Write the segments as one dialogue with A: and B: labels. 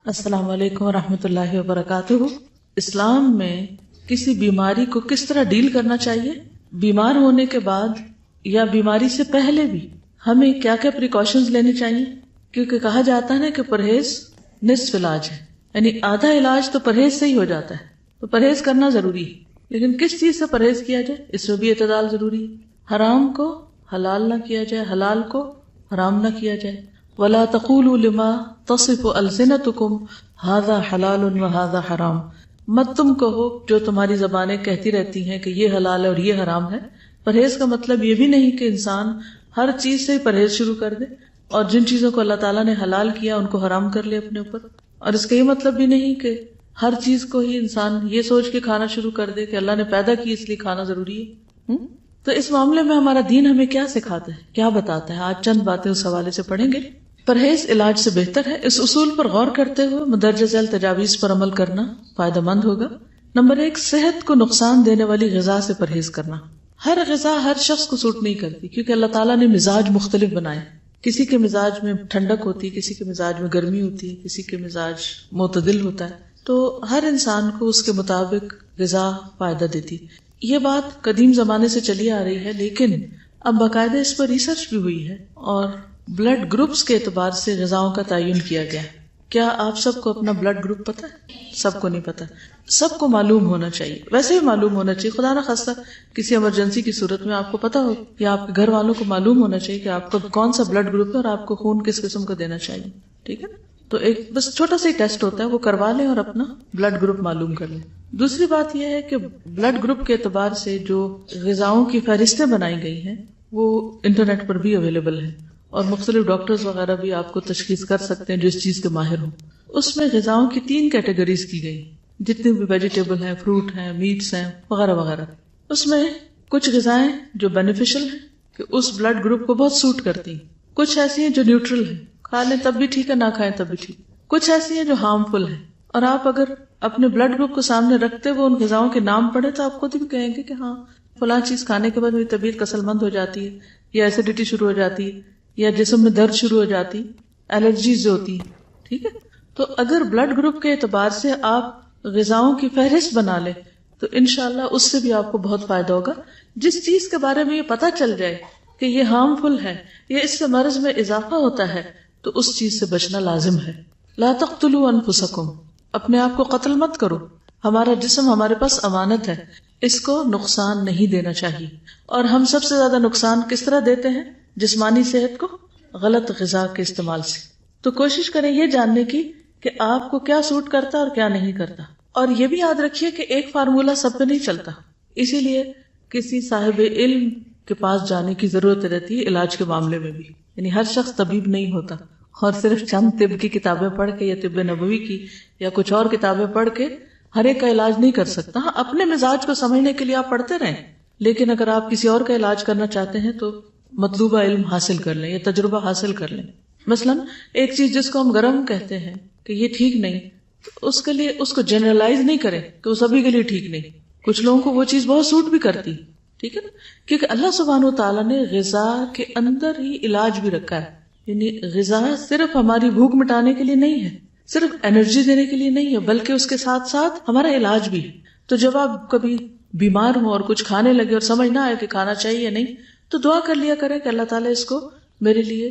A: السلام علیکم ورحمۃ اللہ وبرکاتہ۔ اسلام میں کسی بیماری کو کس طرح ڈیل کرنا چاہیے، بیمار ہونے کے بعد یا بیماری سے پہلے بھی ہمیں کیا کیا پریکاشنز لینی چاہیے؟ کیونکہ کہا جاتا ہے نا کہ پرہیز نصف علاج ہے، یعنی آدھا علاج تو پرہیز سے ہی ہو جاتا ہے، تو پرہیز کرنا ضروری ہے۔ لیکن کس چیز سے پرہیز کیا جائے، اس میں بھی اعتدال ضروری ہے۔ حرام کو حلال نہ کیا جائے، حلال کو حرام نہ کیا جائے۔ وَلَا تَقُولُوا لِمَا تَصِفُ أَلْسِنَتُكُمْ هَذَا حَلَالٌ وَهَذَا حَرَامٌ، مت تم کہو جو تمہاری زبانیں کہتی رہتی ہیں کہ یہ حلال ہے اور یہ حرام ہے۔ پرہیز کا مطلب یہ بھی نہیں کہ انسان ہر چیز سے پرہیز شروع کر دے اور جن چیزوں کو اللہ تعالیٰ نے حلال کیا ان کو حرام کر لے اپنے اوپر، اور اس کا یہ مطلب بھی نہیں کہ ہر چیز کو ہی انسان یہ سوچ کے کھانا شروع کر دے کہ اللہ نے پیدا کی اس لیے کھانا ضروری ہے۔ تو اس معاملے میں ہمارا دین ہمیں کیا سکھاتا ہے، کیا بتاتا ہے، آج چند باتیں اس حوالے سے پڑھیں گے۔ پرہیز علاج سے بہتر ہے، اس اصول پر غور کرتے ہوئے مندرجہ ذیل تجاویز پر عمل کرنا فائدہ مند ہوگا۔ نمبر 1، صحت کو نقصان دینے والی غذا سے پرہیز کرنا۔ ہر غذا ہر شخص کو سوٹ نہیں کرتی، کیونکہ اللہ تعالیٰ نے مزاج مختلف بنائے۔ کسی کے مزاج میں ٹھنڈک ہوتی، کسی کے مزاج میں گرمی ہوتی، کسی کے مزاج معتدل ہوتا ہے، تو ہر انسان کو اس کے مطابق غذا فائدہ دیتی۔ یہ بات قدیم زمانے سے چلی آ رہی ہے، لیکن اب باقاعدہ اس پر ریسرچ بھی ہوئی ہے اور بلڈ گروپس کے اعتبار سے غذاؤں کا تعین کیا گیا ہے۔ کیا آپ سب کو اپنا بلڈ گروپ پتا ہے؟ سب کو نہیں پتا، سب کو معلوم ہونا چاہیے، ویسے بھی معلوم ہونا چاہیے، خدا نہ خواستہ کسی ایمرجنسی کی صورت میں آپ کو پتا ہو یا آپ کے گھر والوں کو معلوم ہونا چاہیے کہ آپ کو کون سا بلڈ گروپ ہے اور آپ کو خون کس قسم کا دینا چاہیے، ٹھیک ہے؟ تو ایک بس چھوٹا سا ہی ٹیسٹ ہوتا ہے، وہ کروا لیں اور اپنا بلڈ گروپ معلوم کر لیں۔ دوسری بات یہ ہے کہ بلڈ گروپ کے اعتبار سے جو غذاؤں کی فہرستیں بنائی گئی ہیں وہ انٹرنیٹ پر بھی اویلیبل ہیں، اور مختلف ڈاکٹرز وغیرہ بھی آپ کو تشخیص کر سکتے ہیں جو اس چیز کے ماہر ہوں۔ اس میں غذاؤں کی 3 کیٹیگریز کی گئی، جتنے بھی ویجیٹیبل ہیں، فروٹ ہیں، میٹس ہیں وغیرہ وغیرہ۔ اس میں کچھ غذائیں جو بینیفیشل ہیں کہ اس بلڈ گروپ کو بہت سوٹ کرتی ہیں، کچھ ایسی ہیں جو نیوٹرل ہیں، کھا لیں تب بھی ٹھیک ہے، نہ کھائیں تب بھی ٹھیک، کچھ ایسی ہیں جو ہارمفل ہیں، اور آپ اگر اپنے بلڈ گروپ کو سامنے رکھتے ہوئے ان غذاؤں کے نام پڑھیں تو آپ خود بھی کہیں گے کہ ہاں فلاں چیز کھانے کے بعد میری طبیعت کسل مند ہو جاتی ہے، یا ایسیڈیٹی شروع ہو جاتی ہے، یا جسم میں درد شروع ہو جاتی، الرجیز ہوتی، ٹھیک ہے؟ تو اگر بلڈ گروپ کے اعتبار سے آپ غذاؤں کی فہرست بنا لیں تو انشاءاللہ اس سے بھی آپ کو بہت فائدہ ہوگا۔ جس چیز کے بارے میں یہ پتا چل جائے کہ یہ ہارمفل ہے یا اس سے مرض میں اضافہ ہوتا ہے تو اس چیز سے بچنا لازم ہے۔ لا تقتلوا انفسکم، اپنے آپ کو قتل مت کرو، ہمارا جسم ہمارے پاس امانت ہے، اس کو نقصان نہیں دینا چاہیے۔ اور ہم سب سے زیادہ نقصان کس طرح دیتے ہیں جسمانی صحت کو؟ غلط غذا کے استعمال سے۔ تو کوشش کریں یہ جاننے کی کہ آپ کو کیا سوٹ کرتا اور کیا نہیں کرتا، اور یہ بھی یاد رکھیے کہ ایک فارمولہ سب پہ نہیں چلتا، اسی لیے کسی صاحب علم کے پاس جانے کی ضرورت رہتی ہے علاج کے معاملے میں بھی، یعنی ہر شخص طبیب نہیں ہوتا، اور صرف چند طب کی کتابیں پڑھ کے یا طب نبوی کی یا کچھ اور کتابیں پڑھ کے ہر ایک کا علاج نہیں کر سکتا۔ ہاں، اپنے مزاج کو سمجھنے کے لیے آپ پڑھتے رہیں، لیکن اگر آپ کسی اور کا علاج کرنا چاہتے ہیں تو مطلوبہ علم حاصل کر لیں یا تجربہ حاصل کر لیں۔ مثلاً ایک چیز جس کو ہم گرم کہتے ہیں کہ یہ ٹھیک نہیں، تو اس کے لیے اس کو جنرلائز نہیں کریں کہ وہ سبھی کے لیے ٹھیک نہیں، کچھ لوگوں کو وہ چیز بہت سوٹ بھی کرتی، ٹھیک ہے نا؟ کیونکہ اللہ سبحانہ وتعالیٰ نے غذا کے اندر ہی علاج بھی رکھا ہے، یعنی غذا صرف ہماری بھوک مٹانے کے لیے نہیں ہے، صرف انرجی دینے کے لیے نہیں ہے، بلکہ اس کے ساتھ ساتھ ہمارا علاج بھی ہے۔ تو جب آپ کبھی بیمار ہوں اور کچھ کھانے لگے اور سمجھ نہ آئے کہ کھانا چاہیے یا نہیں، تو دعا کر لیا کریں کہ اللہ تعالیٰ اس کو میرے لیے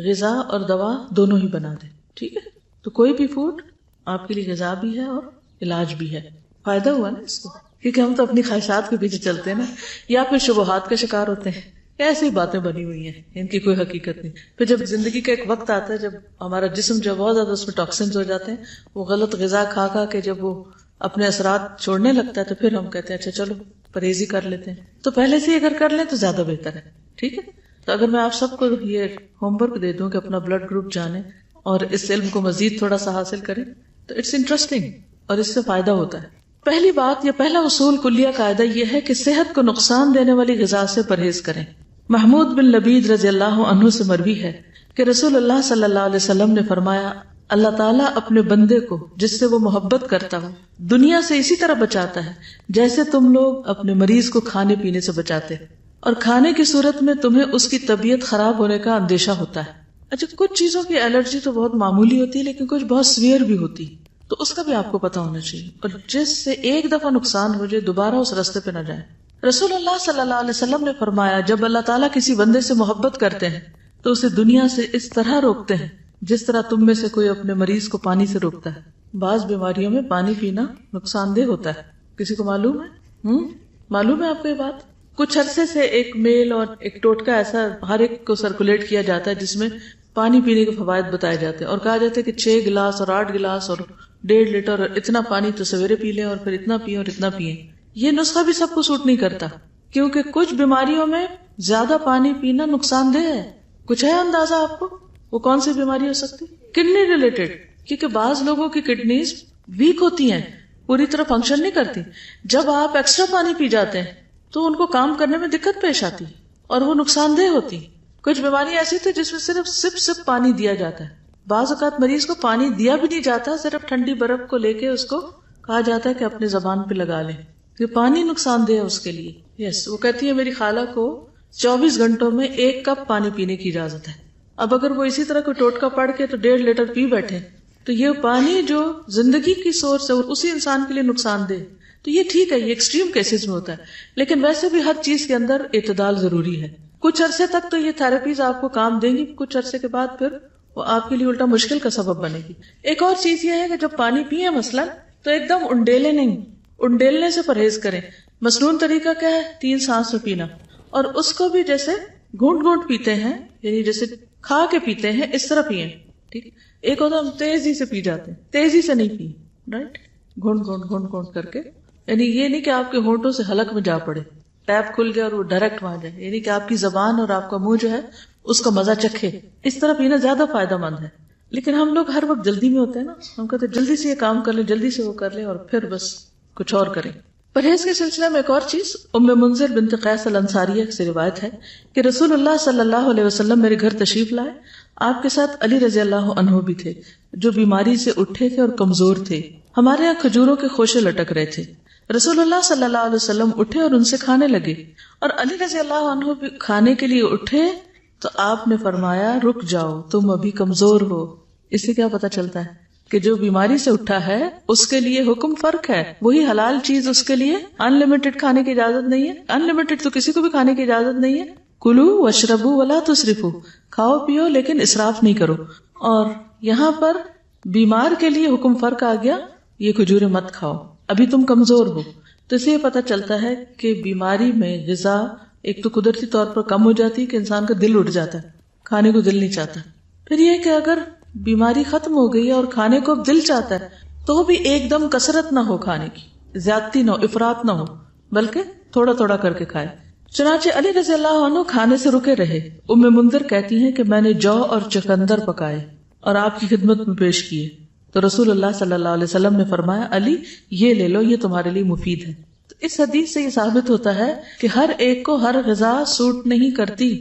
A: غذا اور دوا دونوں ہی بنا دے، ٹھیک ہے؟ تو کوئی بھی فوڈ آپ کے لیے غذا بھی ہے اور علاج بھی ہے۔ فائدہ ہوا نا اس کو، کیونکہ ہم تو اپنی خواہشات کے پیچھے چلتے ہیں نا، یا پھر شبہات کا شکار ہوتے ہیں، ایسی باتیں بنی ہوئی ہیں، ان کی کوئی حقیقت نہیں۔ پھر جب زندگی کا ایک وقت آتا ہے جب ہمارا جسم جو بہت زیادہ اس میں ٹاکسنز ہو جاتے ہیں، وہ غلط غذا کھا کھا کے جب وہ اپنے اثرات چھوڑنے لگتا ہے تو پھر ہم کہتے ہیں اچھا چلو پرہیزی کر لیتے ہیں۔ تو پہلے سے ہی اگر کر لیں تو زیادہ بہتر ہے، ٹھیک ہے؟ تو اگر میں آپ سب کو یہ ہوم ورک دے دوں کہ اپنا بلڈ گروپ جانیں اور اس علم کو مزید تھوڑا سا حاصل کریں تو اٹس انٹرسٹنگ اور اس سے فائدہ ہوتا ہے۔ پہلی بات یا پہلا اصول کلیہ قاعدہ یہ ہے کہ صحت کو نقصان دینے والی غذا سے پرہیز کریں۔ محمود بن لبید رضی اللہ عنہ سے مروی ہے کہ رسول اللہ صلی اللہ علیہ وسلم نے فرمایا، اللہ تعالیٰ اپنے بندے کو جس سے وہ محبت کرتا ہو دنیا سے اسی طرح بچاتا ہے جیسے تم لوگ اپنے مریض کو کھانے پینے سے بچاتے، اور کھانے کی صورت میں تمہیں اس کی طبیعت خراب ہونے کا اندیشہ ہوتا ہے۔ اچھا کچھ چیزوں کی الرجی تو بہت معمولی ہوتی ہے لیکن کچھ بہت سویئر بھی ہوتی، تو اس کا بھی آپ کو پتا ہونا چاہیے، اور جس سے ایک دفعہ نقصان ہو جائے دوبارہ اس راستے پہ نہ جائے۔ رسول اللہ صلی اللہ علیہ وسلم نے فرمایا جب اللہ تعالیٰ کسی بندے سے محبت کرتے ہیں تو اسے دنیا سے اس طرح روکتے ہیں جس طرح تم میں سے کوئی اپنے مریض کو پانی سے روکتا ہے۔ بعض بیماریوں میں پانی پینا نقصان دہ ہوتا ہے، کسی کو معلوم ہے؟ معلوم ہے آپ کو یہ بات؟ کچھ عرصے سے ایک میل اور ایک ٹوٹکا ایسا ہر ایک کو سرکولیٹ کیا جاتا ہے جس میں پانی پینے کے فوائد بتائے جاتے ہیں، اور کہا جاتا ہے کہ 6 گلاس اور 8 گلاس اور 1.5 لیٹر اور اتنا پانی تو سویرے پی لیں اور پھر اتنا پییں اور اتنا پیئیں۔ یہ نسخہ بھی سب کو سوٹ نہیں کرتا، کیونکہ کچھ بیماریوں میں زیادہ پانی پینا نقصان دہ ہے۔ کچھ ہے اندازہ آپ کو وہ کون سی بیماری ہو سکتی؟ کڈنی ریلیٹڈ، کیونکہ بعض لوگوں کی کڈنیز ویک ہوتی ہیں، پوری طرح فنکشن نہیں کرتی۔ جب آپ ایکسٹرا پانی پی جاتے ہیں تو ان کو کام کرنے میں دقت پیش آتی اور وہ نقصان دہ ہوتی۔ کچھ بیماری ایسی تھی جس میں صرف سپ پانی دیا جاتا ہے، بعض اوقات مریض کو پانی دیا بھی نہیں جاتا، صرف ٹھنڈی برف کو لے کے اس کو کہا جاتا ہے کہ اپنی زبان پہ لگا لیں، یہ پانی نقصان دہ ہے اس کے لیے۔ یس، وہ کہتی ہے میری خالہ کو 24 گھنٹوں میں 1 کپ پانی پینے کی اجازت ہے۔ اب اگر وہ اسی طرح کوئی ٹوٹکا پڑھ کے تو 1.5 لیٹر پی بیٹھے تو یہ پانی جو زندگی کی سورس ہے اسی انسان کے لیے نقصان دہ۔ تو یہ ٹھیک ہے، یہ ایکسٹریم کیسز میں ہوتا ہے، لیکن ویسے بھی ہر چیز کے اندر اعتدال ضروری ہے۔ کچھ عرصے تک تو یہ تھراپیز آپ کو کام دیں گی، کچھ عرصے کے بعد پھر وہ آپ کے لیے الٹا مشکل کا سبب بنے گی۔ ایک اور چیز یہ ہے کہ جب پانی پیئے مثلا تو ایک دم انڈیلے نہیں، انڈیلنے سے پرہیز کریں۔ مسنون طریقہ کیا ہے؟ 3 سانس میں پینا، اور اس کو بھی جیسے گھونٹ گھونٹ پیتے ہیں، یعنی جیسے کھا کے پیتے ہیں اس طرح پیئیں، ٹھیک؟ ایک ہوتا ہم تیزی سے پی جاتے ہیں، تیزی سے نہیں پی، رائٹ؟ گھونٹ گھونٹ گھونٹ گھونٹ کر کے، یعنی یہ نہیں کہ آپ کے ہونٹوں سے حلق میں جا پڑے، ٹیپ کھل جائے اور وہ ڈائریکٹ وہاں جائے، یعنی کہ آپ کی زبان اور آپ کا منہ جو ہے اس کا مزہ چکھے۔ اس طرح پینا زیادہ فائدہ مند ہے، لیکن ہم لوگ ہر وقت جلدی میں ہوتے ہیں نا، ہم کہتے ہیں جلدی سے یہ کام کر لیں، جلدی سے وہ کر لیں اور پھر بس کچھ اور کریں۔ پرہیز کے سلسلے میں ایک اور چیز، ام منذر بنت قیس الانصاریہ سے روایت ہے کہ رسول اللہ صلی اللہ علیہ وسلم میرے گھر تشریف لائے، آپ کے ساتھ علی رضی اللہ عنہ بھی تھے جو بیماری سے اٹھے تھے اور کمزور تھے۔ ہمارے یہاں کھجوروں کے خوشے لٹک رہے تھے۔ رسول اللہ صلی اللہ علیہ وسلم اٹھے اور ان سے کھانے لگے، اور علی رضی اللہ عنہ بھی کھانے کے لیے اٹھے تو آپ نے فرمایا رک جاؤ، تم ابھی کمزور ہو۔ اس سے کیا پتہ چلتا ہے کہ جو بیماری سے اٹھا ہے اس کے لیے حکم فرق ہے، وہی حلال چیز اس کے لیے ان لمیٹڈ کھانے کی اجازت نہیں ہے، ان لمیٹڈ تو کسی کو بھی کھانے کی اجازت نہیں ہے۔ کلو واشربو ولا تسرفو، کھاؤ پیو لیکن اسراف نہیں کرو۔ اور یہاں پر بیمار کے لیے حکم فرق آ گیا، یہ کھجوریں مت کھاؤ، ابھی تم کمزور ہو۔ تو اس سے یہ پتہ چلتا ہے کہ بیماری میں غذا ایک تو قدرتی طور پر کم ہو جاتی ہے کہ انسان کا دل اٹھ جاتا ہے، کھانے کو دل نہیں چاہتا۔ پھر یہ کہ اگر بیماری ختم ہو گئی ہے اور کھانے کو اب دل چاہتا ہے تو بھی ایک دم کثرت نہ ہو، کھانے کی زیادتی نہ ہو، افراط نہ ہو، بلکہ تھوڑا تھوڑا کر کے کھائے۔ چنانچہ علی رضی اللہ عنہ کھانے سے رکے رہے۔ ام منذر کہتی ہیں کہ میں نے جو اور چقندر پکائے اور آپ کی خدمت میں پیش کیے تو رسول اللہ صلی اللہ علیہ وسلم نے فرمایا علی یہ لے لو، یہ تمہارے لیے مفید ہے۔ تو اس حدیث سے یہ ثابت ہوتا ہے کہ ہر ایک کو ہر غذا سوٹ نہیں کرتی،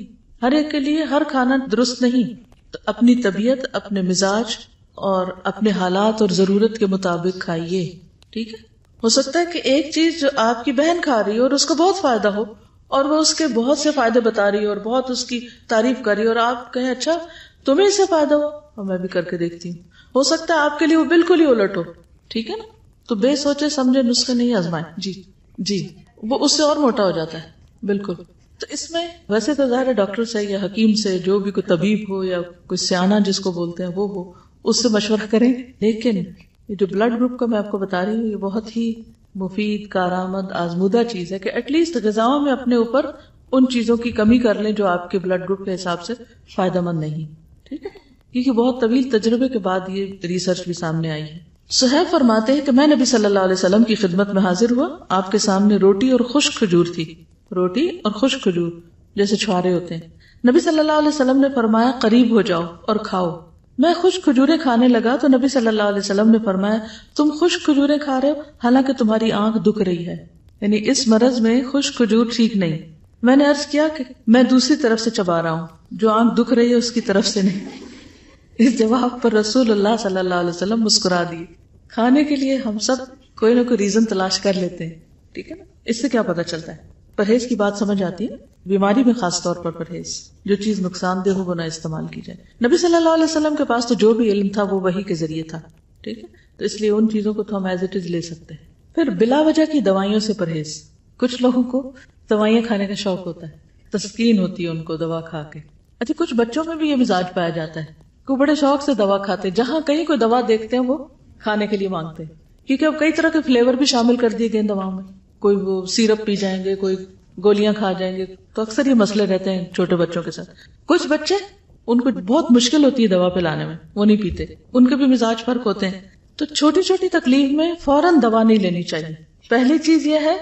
A: ہر ایک کے لیے ہر کھانا درست نہیں، تو اپنی طبیعت، اپنے مزاج اور اپنے حالات اور ضرورت کے مطابق کھائیے، ٹھیک ہے؟ ہو سکتا ہے کہ ایک چیز جو آپ کی بہن کھا رہی ہو اور اس کو بہت فائدہ ہو اور وہ اس کے بہت سے فائدے بتا رہی ہو اور بہت اس کی تعریف کر رہی ہو، اور آپ کہیں اچھا تمہیں اس سے فائدہ ہو اور میں بھی کر کے دیکھتی ہوں، ہو سکتا ہے آپ کے لیے وہ بالکل ہی الٹ ہو، ٹھیک ہے نا؟ تو بے سوچے سمجھے نسخے نہیں آزمائیں، جی وہ اس سے اور موٹا ہو جاتا ہے، بالکل۔ تو اس میں ویسے تو ظاہر ہے ڈاکٹر سے یا حکیم سے، جو بھی کوئی طبیب ہو یا کوئی سیانہ جس کو بولتے ہیں وہ ہو، اس سے مشورہ کریں، لیکن یہ جو بلڈ گروپ کا میں آپ کو بتا رہی ہوں یہ بہت ہی مفید، کارآمد، آزمودہ چیز ہے کہ ایٹ لیسٹ غذاؤں میں اپنے اوپر ان چیزوں کی کمی کر لیں جو آپ کے بلڈ گروپ کے حساب سے فائدہ مند نہیں، ٹھیک ہے؟ کیونکہ بہت طویل تجربے کے بعد یہ ریسرچ بھی سامنے آئی ہے۔ صہیب فرماتے ہیں کہ میں نبی صلی اللہ علیہ وسلم کی خدمت میں حاضر ہوا، آپ کے سامنے روٹی اور خشک کھجور تھی، روٹی اور خشک کھجور جیسے چھوارے ہوتے ہیں۔ نبی صلی اللہ علیہ وسلم نے فرمایا قریب ہو جاؤ اور کھاؤ۔ میں خشک کھجوریں کھانے لگا تو نبی صلی اللہ علیہ وسلم نے فرمایا تم خشک کھجوریں کھا رہے ہو حالانکہ تمہاری آنکھ دکھ رہی ہے، یعنی اس مرض میں خشک کھجور ٹھیک نہیں۔ میں نے عرض کیا کہ میں دوسری طرف سے چبا رہا ہوں، جو آنکھ دکھ رہی ہے اس کی طرف سے نہیں۔ اس جواب پر رسول اللہ صلی اللہ علیہ وسلم مسکرا دیے۔ کھانے کے لیے ہم سب کوئی نہ کوئی ریزن تلاش کر لیتے ہیں، ٹھیک ہے نا؟ اس سے کیا پتا چلتا ہے پرہیز کی بات سمجھ آتی ہے؟ بیماری میں خاص طور پر پرہیز، جو چیز نقصان دہ ہو وہ نہ استعمال کی جائے. نبی صلی اللہ علیہ وسلم کے پاس تو جو بھی علم تھا وہ وحی کے ذریعے تھا، ٹھیک ہے، تو اس لیے ان چیزوں کو تو ہم ایز اٹ از لے سکتے ہیں. پھر بلا وجہ کی دوائیوں سے پرہیز. کچھ لوگوں کو دوائیاں کھانے کا شوق ہوتا ہے، تسکین ہوتی ہے ان کو دوا کھا کے. اچھا، کچھ بچوں میں بھی یہ مزاج پایا جاتا ہے کہ بڑے شوق سے دوا کھاتے ہیں، جہاں کہیں کوئی دوا دیکھتے ہیں وہ کھانے کے لیے مانگتے ہیں، کیونکہ اب کئی طرح کے فلیور بھی شامل کر دیے گئے دواؤں میں. کوئی وہ سیرپ پی جائیں گے، کوئی گولیاں کھا جائیں گے، تو اکثر یہ مسئلے رہتے ہیں چھوٹے بچوں کے ساتھ. کچھ بچے ان کو بہت مشکل ہوتی ہے دوا پلانے میں، وہ نہیں پیتے، ان کے بھی مزاج فرق ہوتے ہیں. تو چھوٹی چھوٹی تکلیف میں فوراً دوا نہیں لینی چاہیے. پہلی چیز یہ ہے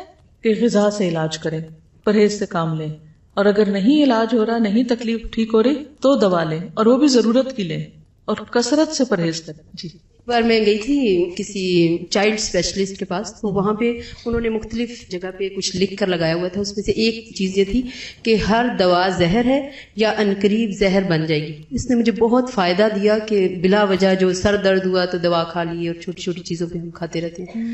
A: کہ غذا سے علاج کریں، پرہیز سے کام لیں، اور اگر نہیں علاج ہو رہا، نہیں تکلیف ٹھیک ہو رہی تو دوا لیں، اور وہ بھی ضرورت کی لیں، اور کثرت سے پرہیز کریں. جی،
B: بار میں گئی تھی کسی چائلڈ اسپیشلسٹ کے پاس، تو وہاں پہ انہوں نے مختلف جگہ پہ کچھ لکھ کر لگایا ہوا تھا. اس میں سے ایک چیز یہ تھی کہ ہر دوا زہر ہے یا عنقریب زہر بن جائے گی. اس نے مجھے بہت فائدہ دیا کہ بلا وجہ جو سر درد ہوا تو دوا کھا لی، اور چھوٹی چھوٹی چیزوں پہ ہم کھاتے رہتے ہیں.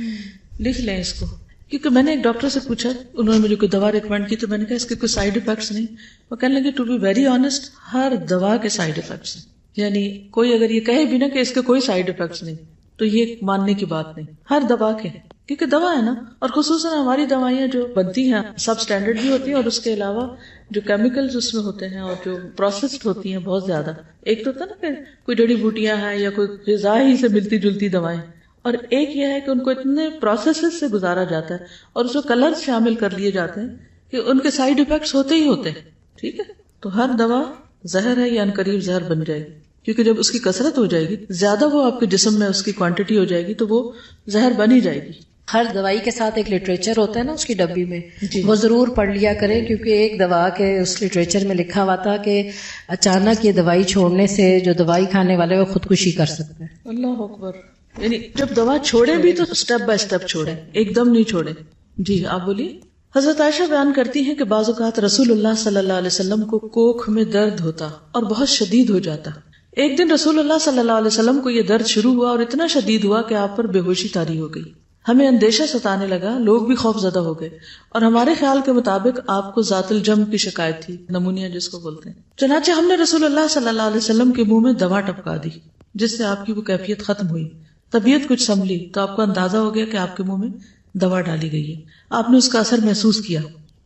A: لکھ لیں اس کو، کیونکہ میں نے ایک ڈاکٹر سے پوچھا، انہوں نے مجھے کوئی دوا ریکمینڈ کی، تو میں نے کہا اس کے کوئی سائیڈ افیکٹس نہیں. وہ کہنے لگے ٹو بی ویری آنےسٹ، ہر دوا کے سائیڈ افیکٹس ہیں. یعنی کوئی اگر یہ کہے بھی نا کہ اس کے کوئی سائیڈ افیکٹس نہیں، تو یہ ماننے کی بات نہیں. ہر دوا کے، کیونکہ دوا ہے نا، اور خصوصاً ہماری دوائیاں جو بنتی ہیں سب اسٹینڈرڈ بھی ہوتی ہیں، اور اس کے علاوہ جو کیمیکلز اس میں ہوتے ہیں اور جو پروسیسڈ ہوتی ہیں بہت زیادہ. ایک تو ہوتا ہے نا کہ کوئی جڑی بوٹیاں ہیں یا کوئی غذا ہی سے ملتی جلتی دوائیں، اور ایک یہ ہے کہ ان کو اتنے پروسیسز سے گزارا جاتا ہے اور اس میں کلر شامل کر لیے جاتے ہیں کہ ان کے سائیڈ افیکٹس ہوتے ہی ہوتے ہیں. ٹھیک ہے، تو ہر دوا زہر ہے یا عنقریب زہر بن جائے گی، کیونکہ جب اس کی کثرت ہو جائے گی، زیادہ وہ آپ کے جسم میں اس کی کوانٹٹی ہو جائے گی تو وہ زہر بن ہی جائے گی.
C: ہر دوائی کے ساتھ ایک لٹریچر ہوتا ہے نا اس کی ڈبی میں، وہ ضرور پڑھ لیا کریں، کیونکہ ایک دوا کے اس لٹریچر میں لکھا ہوا تھا کہ اچانک یہ دوائی چھوڑنے سے جو دوائی کھانے والے وہ خودکشی کر سکتے ہیں.
A: اللہ اکبر. یعنی جب دوا چھوڑیں بھی تو اسٹیپ بائی اسٹیپ چھوڑیں، ایک دم نہیں چھوڑیں. جی آپ بولیے. حضرت عائشہ بیان کرتی ہیں کہ بعض اوقات رسول اللہ صلی اللہ علیہ وسلم کو کوکھ میں درد ہوتا اور بہت شدید ہو جاتا. ایک دن رسول اللہ صلی اللہ علیہ وسلم کو یہ درد شروع ہوا اور اتنا شدید ہوا کہ آپ پر بے ہوشی طاری ہو گئی. ہمیں اندیشہ ستانے لگا، لوگ بھی خوف زدہ ہو گئے، اور ہمارے خیال کے مطابق آپ کو ذات الجم کی شکایت تھی، نمونیا جس کو بولتے ہیں. چنانچہ ہم نے رسول اللہ صلی اللہ علیہ وسلم کے منہ میں دوا ٹپکا دی، جس سے آپ کی وہ کیفیت ختم ہوئی. طبیعت کچھ سنبھلی تو آپ کو اندازہ ہو گیا کہ آپ کے منہ میں دوا ڈالی گئی ہے. آپ نے اس کا اثر محسوس کیا.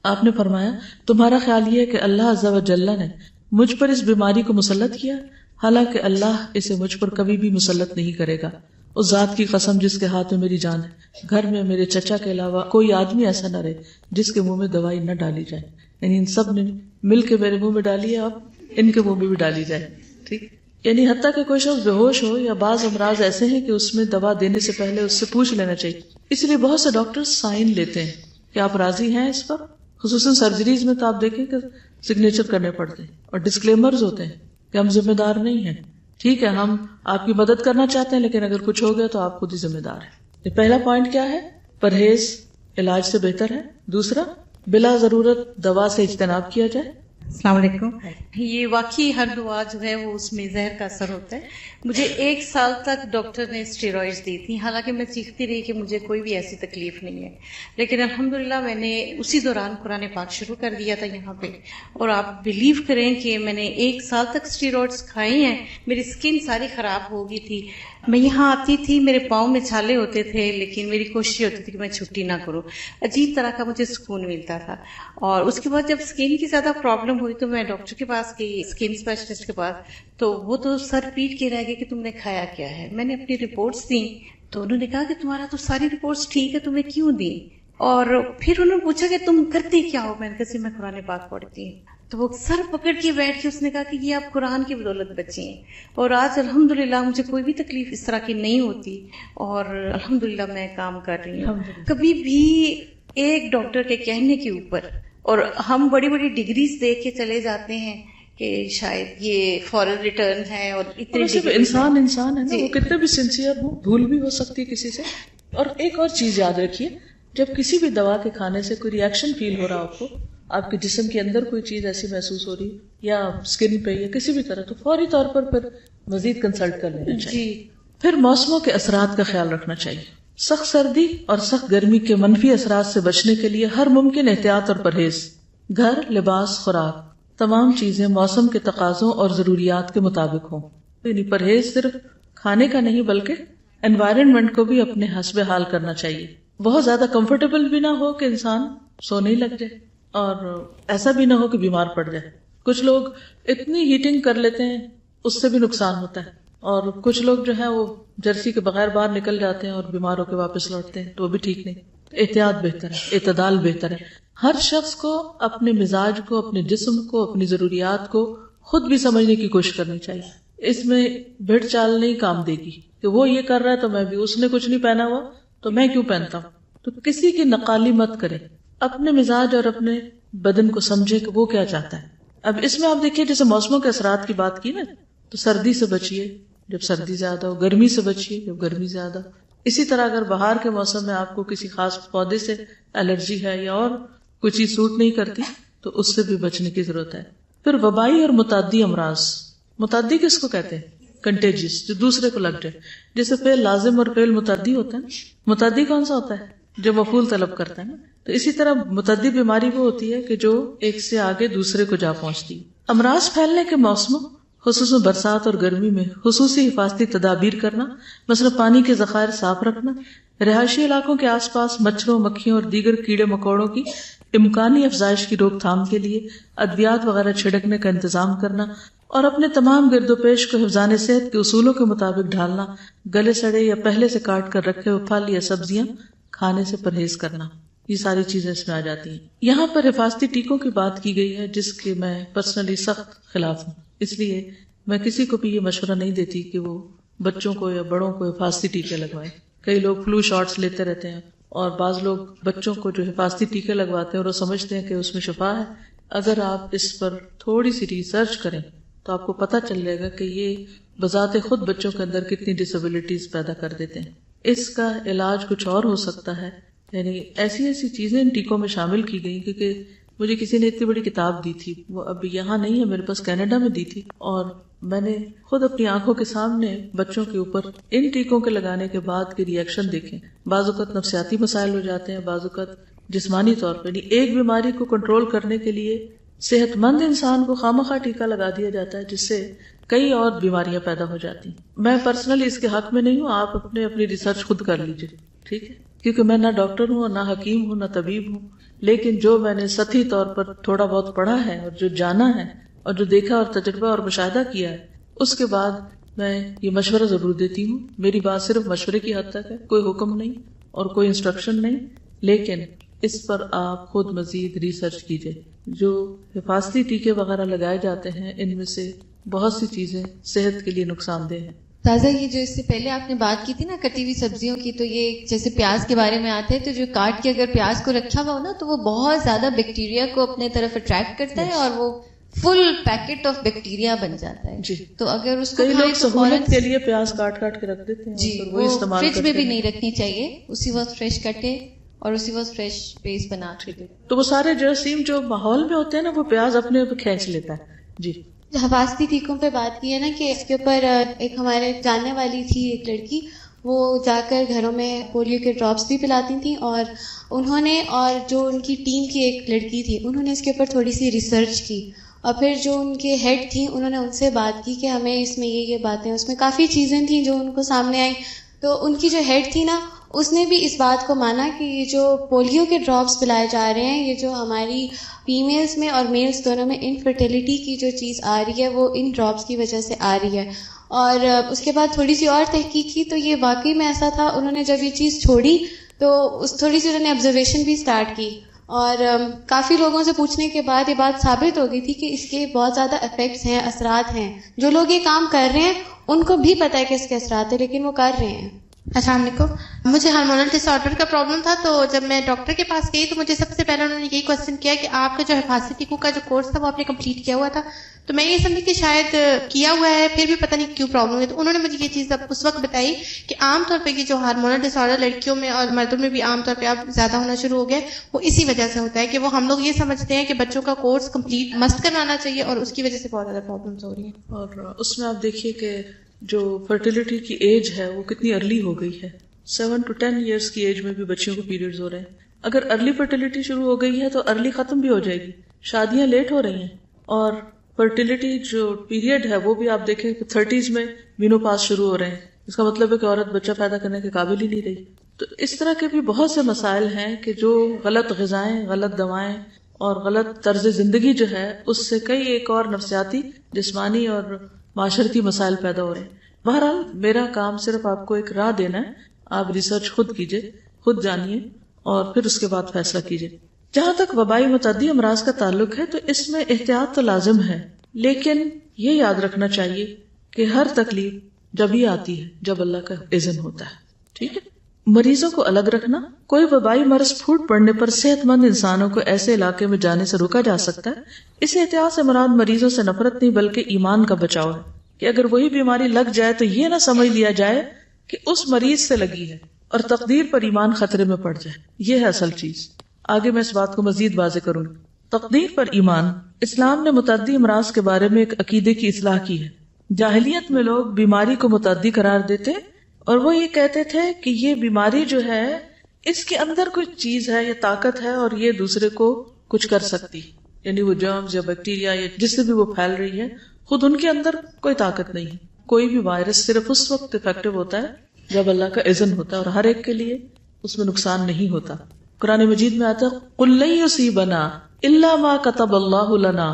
A: آپ نے فرمایا، تمہارا خیال یہ ہے کہ اللہ عز و جل نے مجھ پر اس بیماری کو مسلط کیا، حالانکہ اللہ اسے مجھ پر کبھی بھی مسلط نہیں کرے گا. اس ذات کی قسم جس کے ہاتھ میں میری جان ہے، گھر میں میرے چچا کے علاوہ کوئی آدمی ایسا نہ رہے جس کے منہ میں دوائی نہ ڈالی جائے. یعنی ان سب نے مل کے میرے منہ میں ڈالی ہے، اب ان کے منہ میں بھی ڈالی جائے. ٹھیک، یعنی حتیٰ کہ کوئی شخص بے ہوش ہو یا بعض امراض ایسے ہیں کہ اس میں دوا دینے سے پہلے اس سے پوچھ لینا چاہیے. اس لیے بہت سے ڈاکٹر سائن لیتے ہیں کہ آپ راضی ہیں اس پر. خصوصاً سرجریز میں تو آپ دیکھیں کہ سگنیچر کرنے پڑتے ہیں اور ڈسکلیمرز ہوتے ہیں کہ ہم ذمہ دار نہیں ہیں. ٹھیک ہے، ہم آپ کی مدد کرنا چاہتے ہیں، لیکن اگر کچھ ہو گیا تو آپ خود ہی ذمہ دار ہیں. پہلا پوائنٹ کیا ہے؟ پرہیز علاج سے بہتر ہے. دوسرا، بلا ضرورت دوا سے اجتناب کیا جائے.
D: السلام علیکم. یہ واقعی ہر دوا جو ہے وہ اس میں زہر کا اثر ہوتا ہے. مجھے 1 سال تک ڈاکٹر نے اسٹیرائڈز دی تھی، حالانکہ میں چیختی رہی کہ مجھے کوئی بھی ایسی تکلیف نہیں ہے، لیکن الحمدللہ میں نے اسی دوران قرآن پاک شروع کر دیا تھا یہاں پہ، اور آپ بلیو کریں کہ میں نے 1 سال تک اسٹیرائڈز کھائے ہیں. میری اسکن ساری خراب ہو گئی تھی. میں یہاں آتی تھی، میرے پاؤں میں چھالے ہوتے تھے، لیکن میری کوشش ہوتی تھی کہ میں چھٹی نہ کروں. عجیب طرح کا مجھے سکون ملتا تھا. اور اس کے بعد جب اسکن کی زیادہ پرابلم ہوئی تو میں ڈاکٹر کے پاس گئی، اسکن اسپیشلسٹ کے پاس، تو وہ تو سر پیٹ کے رہ گئے کہ تم نے کھایا کیا ہے. میں نے اپنی رپورٹس دیں تو انہوں نے کہا کہ تمہارا تو ساری رپورٹس ٹھیک ہے، تمہیں کیوں دی؟ اور پھر انہوں نے پوچھا کہ تم کرتی کیا ہو؟ میں نے کہا میں قرآن پاک پڑھتی ہوں. تو وہ سر پکڑ کے بیٹھ کے اس نے کہا کہ یہ آپ قرآن کی بدولت بچی ہیں، اور آج الحمدللہ مجھے کوئی بھی تکلیف اس طرح کی نہیں ہوتی، اور الحمدللہ میں کام کر رہی ہوں. کبھی بھی ایک ڈاکٹر کے کہنے کے اوپر، اور ہم بڑی بڑی ڈگریز دے کے چلے جاتے ہیں کہ شاید یہ فورن ریٹرن ہے، اور اتنے
A: انسان ہے نا، وہ کتنے بھی سنسیئر ہوں، بھول بھی ہو سکتی ہے کسی سے. اور ایک اور چیز یاد رکھیے، جب کسی بھی دوا کے کھانے سے کوئی ریئیکشن فیل ہو رہا آپ کو، آپ کے جسم کے اندر کوئی چیز ایسی محسوس ہو رہی یا اسکن پہ یا کسی بھی طرح، تو فوری طور پر پھر مزید کنسلٹ کر لینا چاہیے. پھر موسموں کے اثرات کا خیال رکھنا چاہیے. سخت سردی اور سخت گرمی کے منفی اثرات سے بچنے کے لیے ہر ممکن احتیاط اور پرہیز، گھر، لباس، خوراک، تمام چیزیں موسم کے تقاضوں اور ضروریات کے مطابق ہوں. یعنی پرہیز صرف کھانے کا نہیں بلکہ انوائرنمنٹ کو بھی اپنے حسب حال کرنا چاہیے. بہت زیادہ کمفرٹیبل بھی نہ ہو کہ انسان سونے ہی لگ جائے، اور ایسا بھی نہ ہو کہ بیمار پڑ جائے. کچھ لوگ اتنی ہیٹنگ کر لیتے ہیں اس سے بھی نقصان ہوتا ہے، اور کچھ لوگ جو ہے وہ جرسی کے بغیر باہر نکل جاتے ہیں اور بیمار ہو کے واپس لوٹتے ہیں، تو وہ بھی ٹھیک نہیں. احتیاط بہتر ہے، اعتدال بہتر ہے. ہر شخص کو اپنے مزاج کو، اپنے جسم کو، اپنی ضروریات کو خود بھی سمجھنے کی کوشش کرنی چاہیے. اس میں بھیڑ چال نہیں کام دے گی کہ وہ یہ کر رہا ہے تو میں بھی، اس نے کچھ نہیں پہنا ہوا تو میں کیوں پہنتا ہوں. تو کسی کی نقالی مت کرے، اپنے مزاج اور اپنے بدن کو سمجھے کہ وہ کیا چاہتا ہے. اب اس میں آپ دیکھیے جیسے موسموں کے اثرات کی بات کی نا، تو سردی سے بچیے جب سردی زیادہ ہو، گرمی سے بچیے جب گرمی زیادہ ہو. اسی طرح اگر بہار کے موسم میں آپ کو کسی خاص پودے سے الرجی ہے یا اور کوئی چیز سوٹ نہیں کرتی تو اس سے بھی بچنے کی ضرورت ہے. پھر وبائی اور متعدی امراض. متعدی کس کو کہتے ہیں؟ کنٹیجس، جو دوسرے کو لگ جائے. جیسے فعل لازم اور فعل متعدی ہوتا ہے نا. متعدی کون سا ہوتا ہے؟ جو مفعول طلب کرتا ہے نا. تو اسی طرح متعدی بیماری وہ ہوتی ہے کہ جو ایک سے آگے دوسرے کو جا پہنچتی ہے. امراض پھیلنے کے موسموں خصوصاً برسات اور گرمی میں خصوصی حفاظتی تدابیر کرنا، مثلا پانی کے ذخائر صاف رکھنا، رہائشی علاقوں کے آس پاس مچھروں، مکھیوں اور دیگر کیڑے مکوڑوں کی امکانی افزائش کی روک تھام کے لیے ادویات وغیرہ چھڑکنے کا انتظام کرنا، اور اپنے تمام گرد و پیش کو حفظان صحت کے اصولوں کے مطابق ڈھالنا. گلے سڑے یا پہلے سے کاٹ کر رکھے ہوئے پھل یا سبزیاں کھانے سے پرہیز کرنا. یہ ساری چیزیں اس میں آ جاتی ہیں. یہاں پر حفاظتی ٹیکوں کی بات کی گئی ہے جس کے میں پرسنلی سخت خلاف ہوں. اس لیے میں کسی کو بھی یہ مشورہ نہیں دیتی کہ وہ بچوں کو یا بڑوں کو حفاظتی ٹیکے لگوائیں. کئی لوگ فلو شاٹس لیتے رہتے ہیں، اور بعض لوگ بچوں کو جو حفاظتی ٹیکے لگواتے ہیں اور وہ سمجھتے ہیں کہ اس میں شفا ہے. اگر آپ اس پر تھوڑی سی ریسرچ کریں تو آپ کو پتہ چل جائے گا کہ یہ بذات خود بچوں کے اندر کتنی ڈسیبلٹیز پیدا کر دیتے ہیں. اس کا علاج کچھ اور ہو سکتا ہے. یعنی ایسی چیزیں ان ٹیکوں میں شامل کی گئی، کیونکہ مجھے کسی نے اتنی بڑی کتاب دی تھی، وہ اب یہاں نہیں ہے میرے پاس، کینیڈا میں دی تھی، اور میں نے خود اپنی آنکھوں کے سامنے بچوں کے اوپر ان ٹیکوں کے لگانے کے بعد کے ری ایکشن دیکھے. بعض اوقات نفسیاتی مسائل ہو جاتے ہیں، بعض اوقات جسمانی طور پہ. ایک بیماری کو کنٹرول کرنے کے لیے صحت مند انسان کو خواہ ٹیکہ لگا دیا جاتا ہے، جس سے کئی اور بیماریاں پیدا ہو جاتی ہیں. میں پرسنلی اس کے حق میں نہیں ہوں، آپ اپنی ریسرچ خود کر لیجیے، ٹھیک ہے؟ کیونکہ میں نہ ڈاکٹر ہوں اور نہ حکیم ہوں نہ طبیب ہوں، لیکن جو میں نے سطحی طور پر تھوڑا بہت پڑھا ہے اور جو جانا ہے اور جو دیکھا اور تجربہ اور مشاہدہ کیا ہے، اس کے بعد میں یہ مشورہ ضرور دیتی ہوں. میری بات صرف مشورے کی حد تک ہے، کوئی حکم نہیں اور کوئی انسٹرکشن نہیں، لیکن اس پر آپ خود مزید ریسرچ کیجئے. جو حفاظتی ٹیکے وغیرہ لگائے جاتے ہیں ان میں سے بہت سی چیزیں صحت کے لیے نقصان دہ ہیں.
E: تازہ یہ جو اس سے پہلے آپ نے بات کی تھی نا کٹی ہوئی سبزیوں کی، تو یہ جیسے پیاز کے بارے میں آتے ہیں، تو جو کاٹ کے اگر پیاز کو رکھا ہوا ہو نا تو وہ بہت زیادہ بیکٹیریا کو اپنے طرف اٹریکٹ کرتا ہے اور وہ فل پیکٹ آف بیکٹیریا بن جاتا ہے. جی. تو اگر اس کو
A: کئی لوگ سہولت کے لیے پیاز کاٹ کے رکھ دیتے ہیں،
E: جی، وہ فریج میں بھی نہیں رکھنی چاہیے، اسی وقت فریش کٹے اور اسی وقت فریش پیسٹ بنا کے.
A: تو وہ سارے جراثیم جو ماحول میں ہوتے ہیں نا وہ پیاز اپنے اوپر کھینچ لیتا ہے. جی.
F: حفاظتی ٹیکوں پہ بات کی ہے نا کہ اس کے اوپر ایک ہمارے جاننے والی تھی ایک لڑکی، وہ جا کر گھروں میں پولیو کے ڈراپس بھی پلاتی تھیں، اور انہوں نے اور جو ان کی ٹیم کی ایک لڑکی تھی انہوں نے اس کے اوپر تھوڑی سی ریسرچ کی، اور پھر جو ان کے ہیڈ تھیں انہوں نے ان سے بات کی کہ ہمیں اس میں یہ باتیں، اس میں کافی چیزیں تھیں جو ان کو سامنے آئیں. تو ان کی جو ہیڈ تھی نا اس نے بھی اس بات کو مانا کہ یہ جو پولیو کے ڈراپس پلائے جا رہے ہیں، یہ جو ہماری فیمیلز میں اور میلز دونوں میں انفرٹیلیٹی کی جو چیز آ رہی ہے وہ ان ڈراپس کی وجہ سے آ رہی ہے. اور اس کے بعد تھوڑی سی اور تحقیق کی تو یہ واقعی میں ایسا تھا. انہوں نے جب یہ چیز چھوڑی تو اس تھوڑی سی انہوں نے آبزرویشن بھی اسٹارٹ کی، اور کافی لوگوں سے پوچھنے کے بعد یہ بات ثابت ہو گئی تھی کہ اس کے بہت زیادہ افیکٹس ہیں، اثرات ہیں. جو لوگ یہ کام کر رہے ہیں ان کو بھی پتہ ہے کہ اس کے اثرات ہیں، لیکن وہ کر رہے ہیں.
G: السلام علیکم. مجھے ہارمونل ڈس آرڈر کا پرابلم تھا، تو جب میں ڈاکٹر کے پاس گئی تو مجھے سب سے پہلے انہوں نے یہی کوشچن کیا کہ آپ کا جو حفاظتی ٹیکوں کا جو کورس تھا وہ آپ نے کمپلیٹ کیا ہوا تھا. تو میں یہ سمجھی کہ شاید کیا ہوا ہے، پھر بھی پتہ نہیں کیوں پرابلم ہوئی. تو انہوں نے مجھے یہ چیز اس وقت بتائی کہ عام طور پہ یہ جو ہارمونل ڈس آرڈر لڑکیوں میں اور مردوں میں بھی عام طور پہ اب زیادہ ہونا شروع ہو گیا، وہ اسی وجہ سے ہوتا ہے کہ وہ ہم لوگ یہ سمجھتے ہیں کہ بچوں کا کورس کمپلیٹ مسٹ کروانا چاہیے، اور اس کی وجہ سے بہت زیادہ پرابلمس ہو رہی ہیں. اور
A: اس میں آپ دیکھیے کہ جو فرٹیلیٹی کی ایج ہے وہ کتنی ارلی ہو گئی ہے. 7 to 10 ایئرس کی ایج میں بھی بچیوں کو پیریڈز ہو رہے ہیں. اگر ارلی فرٹیلٹی شروع ہو گئی ہے تو ارلی ختم بھی ہو جائے گی. شادیاں لیٹ ہو رہی ہیں اور فرٹیلٹی جو پیریڈ ہے وہ بھی آپ دیکھیں 30s میں مینوپاز شروع ہو رہے ہیں. اس کا مطلب ہے کہ عورت بچہ پیدا کرنے کے قابل ہی نہیں رہی. تو اس طرح کے بھی بہت سے مسائل ہیں کہ جو غلط غذائیں، غلط دوائیں اور غلط طرز زندگی جو ہے اس سے کئی ایک اور نفسیاتی، جسمانی اور معاشرتی مسائل پیدا ہو رہے ہیں. بہرحال میرا کام صرف آپ کو ایک راہ دینا ہے. آپ ریسرچ خود کیجئے، خود جانیے اور پھر اس کے بعد فیصلہ کیجئے. جہاں تک وبائی متعدی امراض کا تعلق ہے تو اس میں احتیاط تو لازم ہے، لیکن یہ یاد رکھنا چاہیے کہ ہر تکلیف جب ہی آتی ہے جب اللہ کا اذن ہوتا ہے. ٹھیک ہے، مریضوں کو الگ رکھنا. کوئی وبائی مرض پھوٹ پڑنے پر صحت مند انسانوں کو ایسے علاقے میں جانے سے روکا جا سکتا ہے. اس احتیاط سے مراد مریضوں سے نفرت نہیں بلکہ ایمان کا بچاؤ ہے کہ اگر وہی بیماری لگ جائے تو یہ نہ سمجھ لیا جائے کہ اس مریض سے لگی ہے اور تقدیر پر ایمان خطرے میں پڑ جائے. یہ ہے اصل چیز. آگے میں اس بات کو مزید واضح کروں گی. تقدیر پر ایمان. اسلام نے متعدی امراض کے بارے میں ایک عقیدے کی اصلاح کی ہے. جاہلیت میں لوگ بیماری کو متعدی قرار دیتے اور وہ یہ کہتے تھے کہ یہ بیماری جو ہے اس کے اندر کوئی چیز ہے یا طاقت ہے اور یہ دوسرے کو کچھ کر سکتی، یعنی وہ جرمز یا بیکٹیریا یا جس سے بھی وہ پھیل رہی ہے خود ان کے اندر کوئی طاقت نہیں ہے. کوئی بھی وائرس صرف اس وقت افیکٹو ہوتا ہے جب اللہ کا اذن ہوتا ہے اور ہر ایک کے لیے اس میں نقصان نہیں ہوتا. قرآن مجید میں آتا ہے قُلْ لَن يُصِيبَنَا إِلَّا مَا كَتَبَ اللَّهُ لَنَا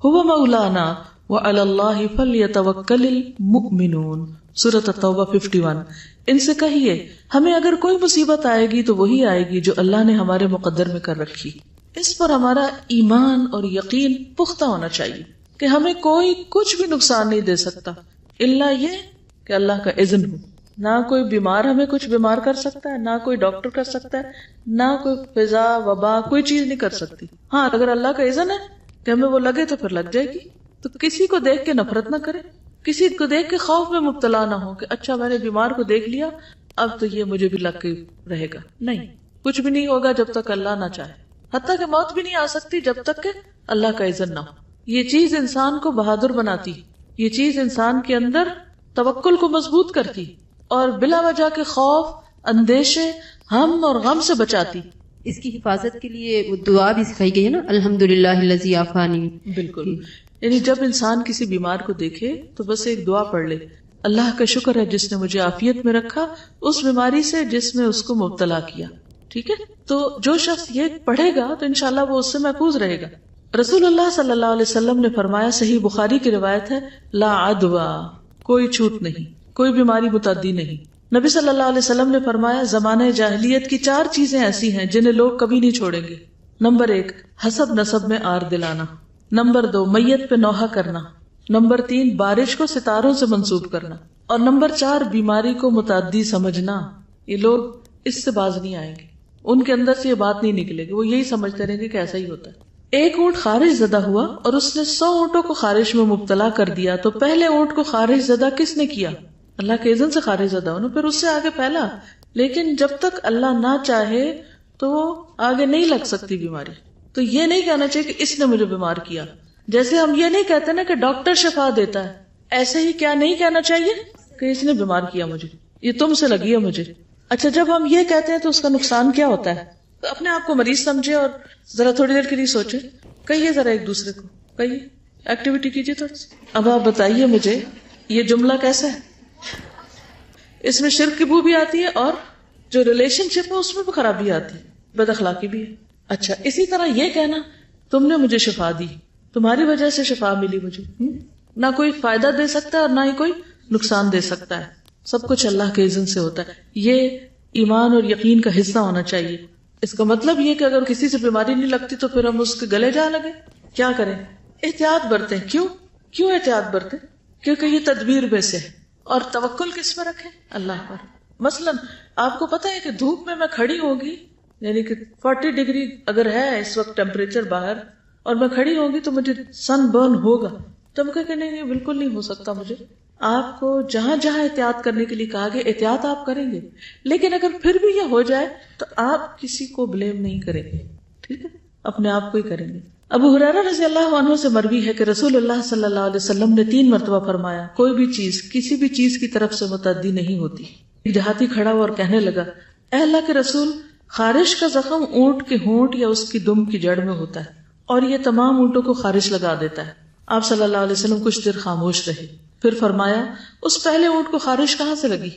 A: هُوَ مَوْلَانَا وَعَلَى اللَّهِ فَلْيَتَوَكَّلِ الْمُؤْمِنُونَ. سورۃ التوبہ 51. ان سے کہیے ہمیں اگر کوئی مصیبت آئے گی تو وہی آئے گی جو اللہ نے ہمارے مقدر میں کر رکھی. اس پر ہمارا ایمان اور یقین پختہ ہونا چاہیے کہ ہمیں کوئی کچھ بھی نقصان نہیں دے سکتا الا یہ کہ اللہ کا اذن ہو. نہ کوئی بیمار ہمیں کچھ بیمار کر سکتا ہے، نہ کوئی ڈاکٹر کر سکتا ہے، نہ کوئی فضا وبا کوئی چیز نہیں کر سکتی. ہاں اگر اللہ کا اذن ہے کہ ہمیں وہ لگے تو پھر لگ جائے گی. تو کسی کو دیکھ کے نفرت نہ کرے، کسی کو دیکھ کے خوف میں مبتلا نہ ہو کہ اچھا میں نے بیمار کو دیکھ لیا اب تو یہ مجھے بھی لگ کے رہے گا. نہیں، کچھ بھی نہیں ہوگا جب تک اللہ نہ چاہے. حتیٰ کہ موت بھی نہیں آ سکتی جب تک کہ اللہ کا اذن نہ ہو. یہ چیز انسان کو بہادر بناتی، یہ چیز انسان کے اندر توکل کو مضبوط کرتی اور بلا وجہ کے خوف، اندیشے، ہم اور غم سے بچاتی.
B: اس کی حفاظت کے لیے وہ دعا بھی سکھائی گئی ہے نا، الحمدللہ الذی عافانی.
A: بالکل، یعنی جب انسان کسی بیمار کو دیکھے تو بس ایک دعا پڑھ لے، اللہ کا شکر ہے جس نے مجھے عافیت میں رکھا اس بیماری سے جس میں اس کو مبتلا کیا. ٹھیک ہے، تو جو شخص یہ پڑھے گا تو انشاءاللہ وہ اس سے محفوظ رہے گا. رسول اللہ صلی اللہ علیہ وسلم نے فرمایا، صحیح بخاری کی روایت ہے، لا عدوى، کوئی چھوٹ نہیں، کوئی بیماری متعدی نہیں. نبی صلی اللہ علیہ وسلم نے فرمایا، زمانہ جاہلیت کی 4 چیزیں ایسی ہیں جنہیں لوگ کبھی نہیں چھوڑیں گے. نمبر 1، حسب نسب میں آر دلانا. نمبر 2، میت پہ نوحہ کرنا. نمبر 3، بارش کو ستاروں سے منسوب کرنا. اور نمبر 4، بیماری کو متعدی سمجھنا. یہ لوگ اس سے باز نہیں آئیں گے، ان کے اندر سے یہ بات نہیں نکلے گی، وہ یہی سمجھتے رہیں گے کہ ایسا ہی ہوتا ہے. ایک اونٹ خارش زدہ ہوا اور اس نے 100 اونٹوں کو خارش میں مبتلا کر دیا تو پہلے اونٹ کو خارش زدہ کس نے کیا؟ اللہ کے اذن سے خارش زدہ ہونا، پھر اس سے آگے پھیلا. لیکن جب تک اللہ نہ چاہے تو وہ آگے نہیں لگ سکتی بیماری. تو یہ نہیں کہنا چاہیے کہ اس نے مجھے بیمار کیا. جیسے ہم یہ نہیں کہتے نا کہ ڈاکٹر شفا دیتا ہے، ایسے ہی کیا نہیں کہنا چاہیے کہ اس نے بیمار کیا مجھے، یہ تم سے لگی ہے مجھے. اچھا، جب ہم یہ کہتے ہیں تو اس کا نقصان کیا ہوتا ہے؟ تو اپنے آپ کو مریض سمجھے اور ذرا تھوڑی دیر کے لیے سوچے، کہیے ذرا ایک دوسرے کو، کہیے، ایکٹیویٹی کیجیے تھوڑی سی. اب آپ بتائیے مجھے یہ جملہ کیسا ہے؟ اس میں شرک کی بو بھی آتی ہے اور جو ریلیشن شپ ہے اس میں بھی خرابی آتی ہے، بد اخلاقی بھی ہے. اچھا، اسی طرح یہ کہنا تم نے مجھے شفا دی، تمہاری وجہ سے شفا ملی مجھے، نہ کوئی فائدہ دے سکتا ہے اور نہ ہی کوئی نقصان دے سکتا ہے، سب کچھ اللہ کے اذن سے ہوتا ہے. یہ ایمان اور یقین کا حصہ ہونا چاہیے. اس کا مطلب یہ کہ اگر کسی سے بیماری نہیں لگتی تو پھر ہم اس کے گلے جا لگے. کیا کریں؟ احتیاط برتیں. کیوں احتیاط برتیں؟ کیونکہ یہ تدبیر میں سے ہے. اور توکل کس پر رکھیں؟ اللہ پر. مثلا آپ کو پتا ہے کہ دھوپ میں کھڑی ہوگی، یعنی کہ 40 ڈگری اگر ہے اس وقت ٹیمپریچر باہر اور میں کھڑی ہوگی تو مجھے سن برن ہوگا، تو ہم کہیں نہیں بالکل نہیں ہو سکتا مجھے. آپ کو جہاں جہاں احتیاط کرنے کے لیے کہا گیا احتیاط آپ کریں گے، لیکن اگر پھر بھی یہ ہو جائے تو آپ کسی کو بلیم نہیں کریں گے، ٹھیک ہے، اپنے آپ کو ہی کریں گے. ابو ہریرہ رضی اللہ عنہ سے مروی ہے کہ رسول اللہ صلی اللہ علیہ وسلم نے 3 مرتبہ فرمایا، کوئی بھی چیز کسی بھی چیز کی طرف سے متعدی نہیں ہوتی. ایک دیہاتی کھڑا ہوا اور کہنے لگا، اے اللہ کے رسول، خارش کا زخم اونٹ کے ہونٹ یا اس کی دم کی جڑ میں ہوتا ہے اور یہ تمام اونٹوں کو خارش لگا دیتا ہے۔ آپ صلی اللہ علیہ وسلم کچھ دیر خاموش رہے، پھر فرمایا، اس پہلے اونٹ کو خارش کہاں سے لگی؟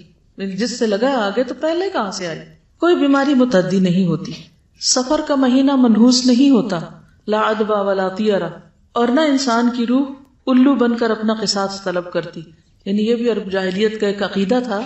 A: جس سے لگا آگے تو پہلے کہاں سے آئی؟ کوئی بیماری متعدی نہیں ہوتی، سفر کا مہینہ منحوس نہیں ہوتا، لا ادبا ولا طیرہ، اور نہ انسان کی روح الو بن کر اپنا قصاص طلب کرتی۔ یعنی یہ بھی عرب جاہلیت کا ایک عقیدہ تھا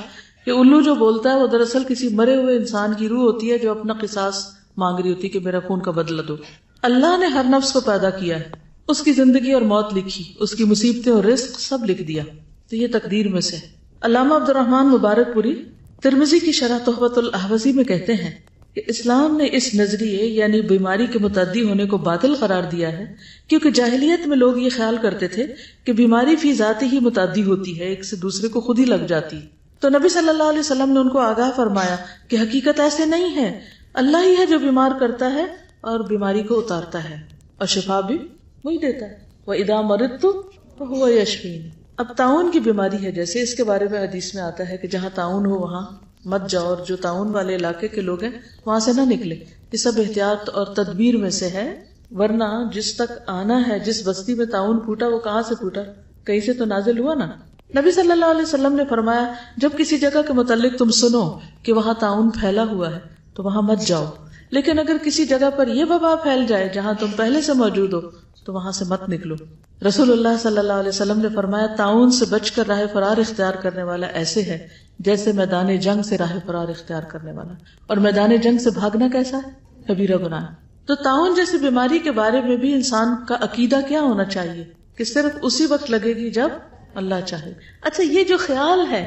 A: کہ الو جو بولتا ہے وہ دراصل کسی مرے ہوئے انسان کی روح ہوتی ہے جو اپنا قصاص مانگ رہی ہوتی کہ میرا خون کا بدلہ دو۔ اللہ نے ہر نفس کو پیدا کیا ہے، اس کی زندگی اور موت لکھی، اس کی مصیبتیں اور رزق سب لکھ دیا، تو یہ تقدیر میں سے ہے۔ علامہ عبد الرحمن مبارک پوری ترمذی کی شرح تحفۃ الاحوذی میں کہتے ہیں کہ اسلام نے اس نظریے یعنی بیماری کے متعدی ہونے کو باطل قرار دیا ہے، کیونکہ جاہلیت میں لوگ یہ خیال کرتے تھے کہ بیماری فی ذاتی ہی متعدی ہوتی ہے، ایک سے دوسرے کو خود ہی لگ جاتی۔ تو نبی صلی اللہ علیہ وسلم نے ان کو آگاہ فرمایا کہ حقیقت ایسے نہیں ہے، اللہ ہی ہے جو بیمار کرتا ہے اور بیماری کو اتارتا ہے، اور شفا بھی وہی دیتا ہے۔ وَإِذَا مَرِضْتُ فَهُوَ يَشْفِينِ۔ اب طاعون کی بیماری ہے، جیسے اس کے بارے میں حدیث میں آتا ہے کہ جہاں طاعون ہو وہاں مت جاؤ، اور جو طاعون والے علاقے کے لوگ ہیں وہاں سے نہ نکلے۔ یہ سب احتیاط اور تدبیر میں سے ہے، ورنہ جس تک آنا ہے، جس بستی میں طاعون پھوٹا وہ کہاں سے پھوٹا؟ کہیں سے تو نازل ہوا نا۔ نبی صلی اللہ علیہ وسلم نے فرمایا، جب کسی جگہ کے متعلق تم سنو کہ وہاں طاعون پھیلا ہوا ہے تو وہاں مت جاؤ، لیکن اگر کسی جگہ پر یہ وبا پھیل جائے جہاں تم پہلے سے موجود ہو تو وہاں سے مت نکلو۔ رسول اللہ صلی اللہ علیہ وسلم نے فرمایا، طاعون سے بچ کر راہ فرار اختیار کرنے والا ایسے ہے جیسے میدان جنگ سے راہ فرار اختیار کرنے والا، اور میدان جنگ سے بھاگنا کیسا ہے؟ کبیرہ گناہ۔ تو طاعون جیسی بیماری کے بارے میں بھی انسان کا عقیدہ کیا ہونا چاہیے کہ صرف اسی وقت لگے گی جب اللہ چاہے۔ اچھا، یہ جو خیال ہے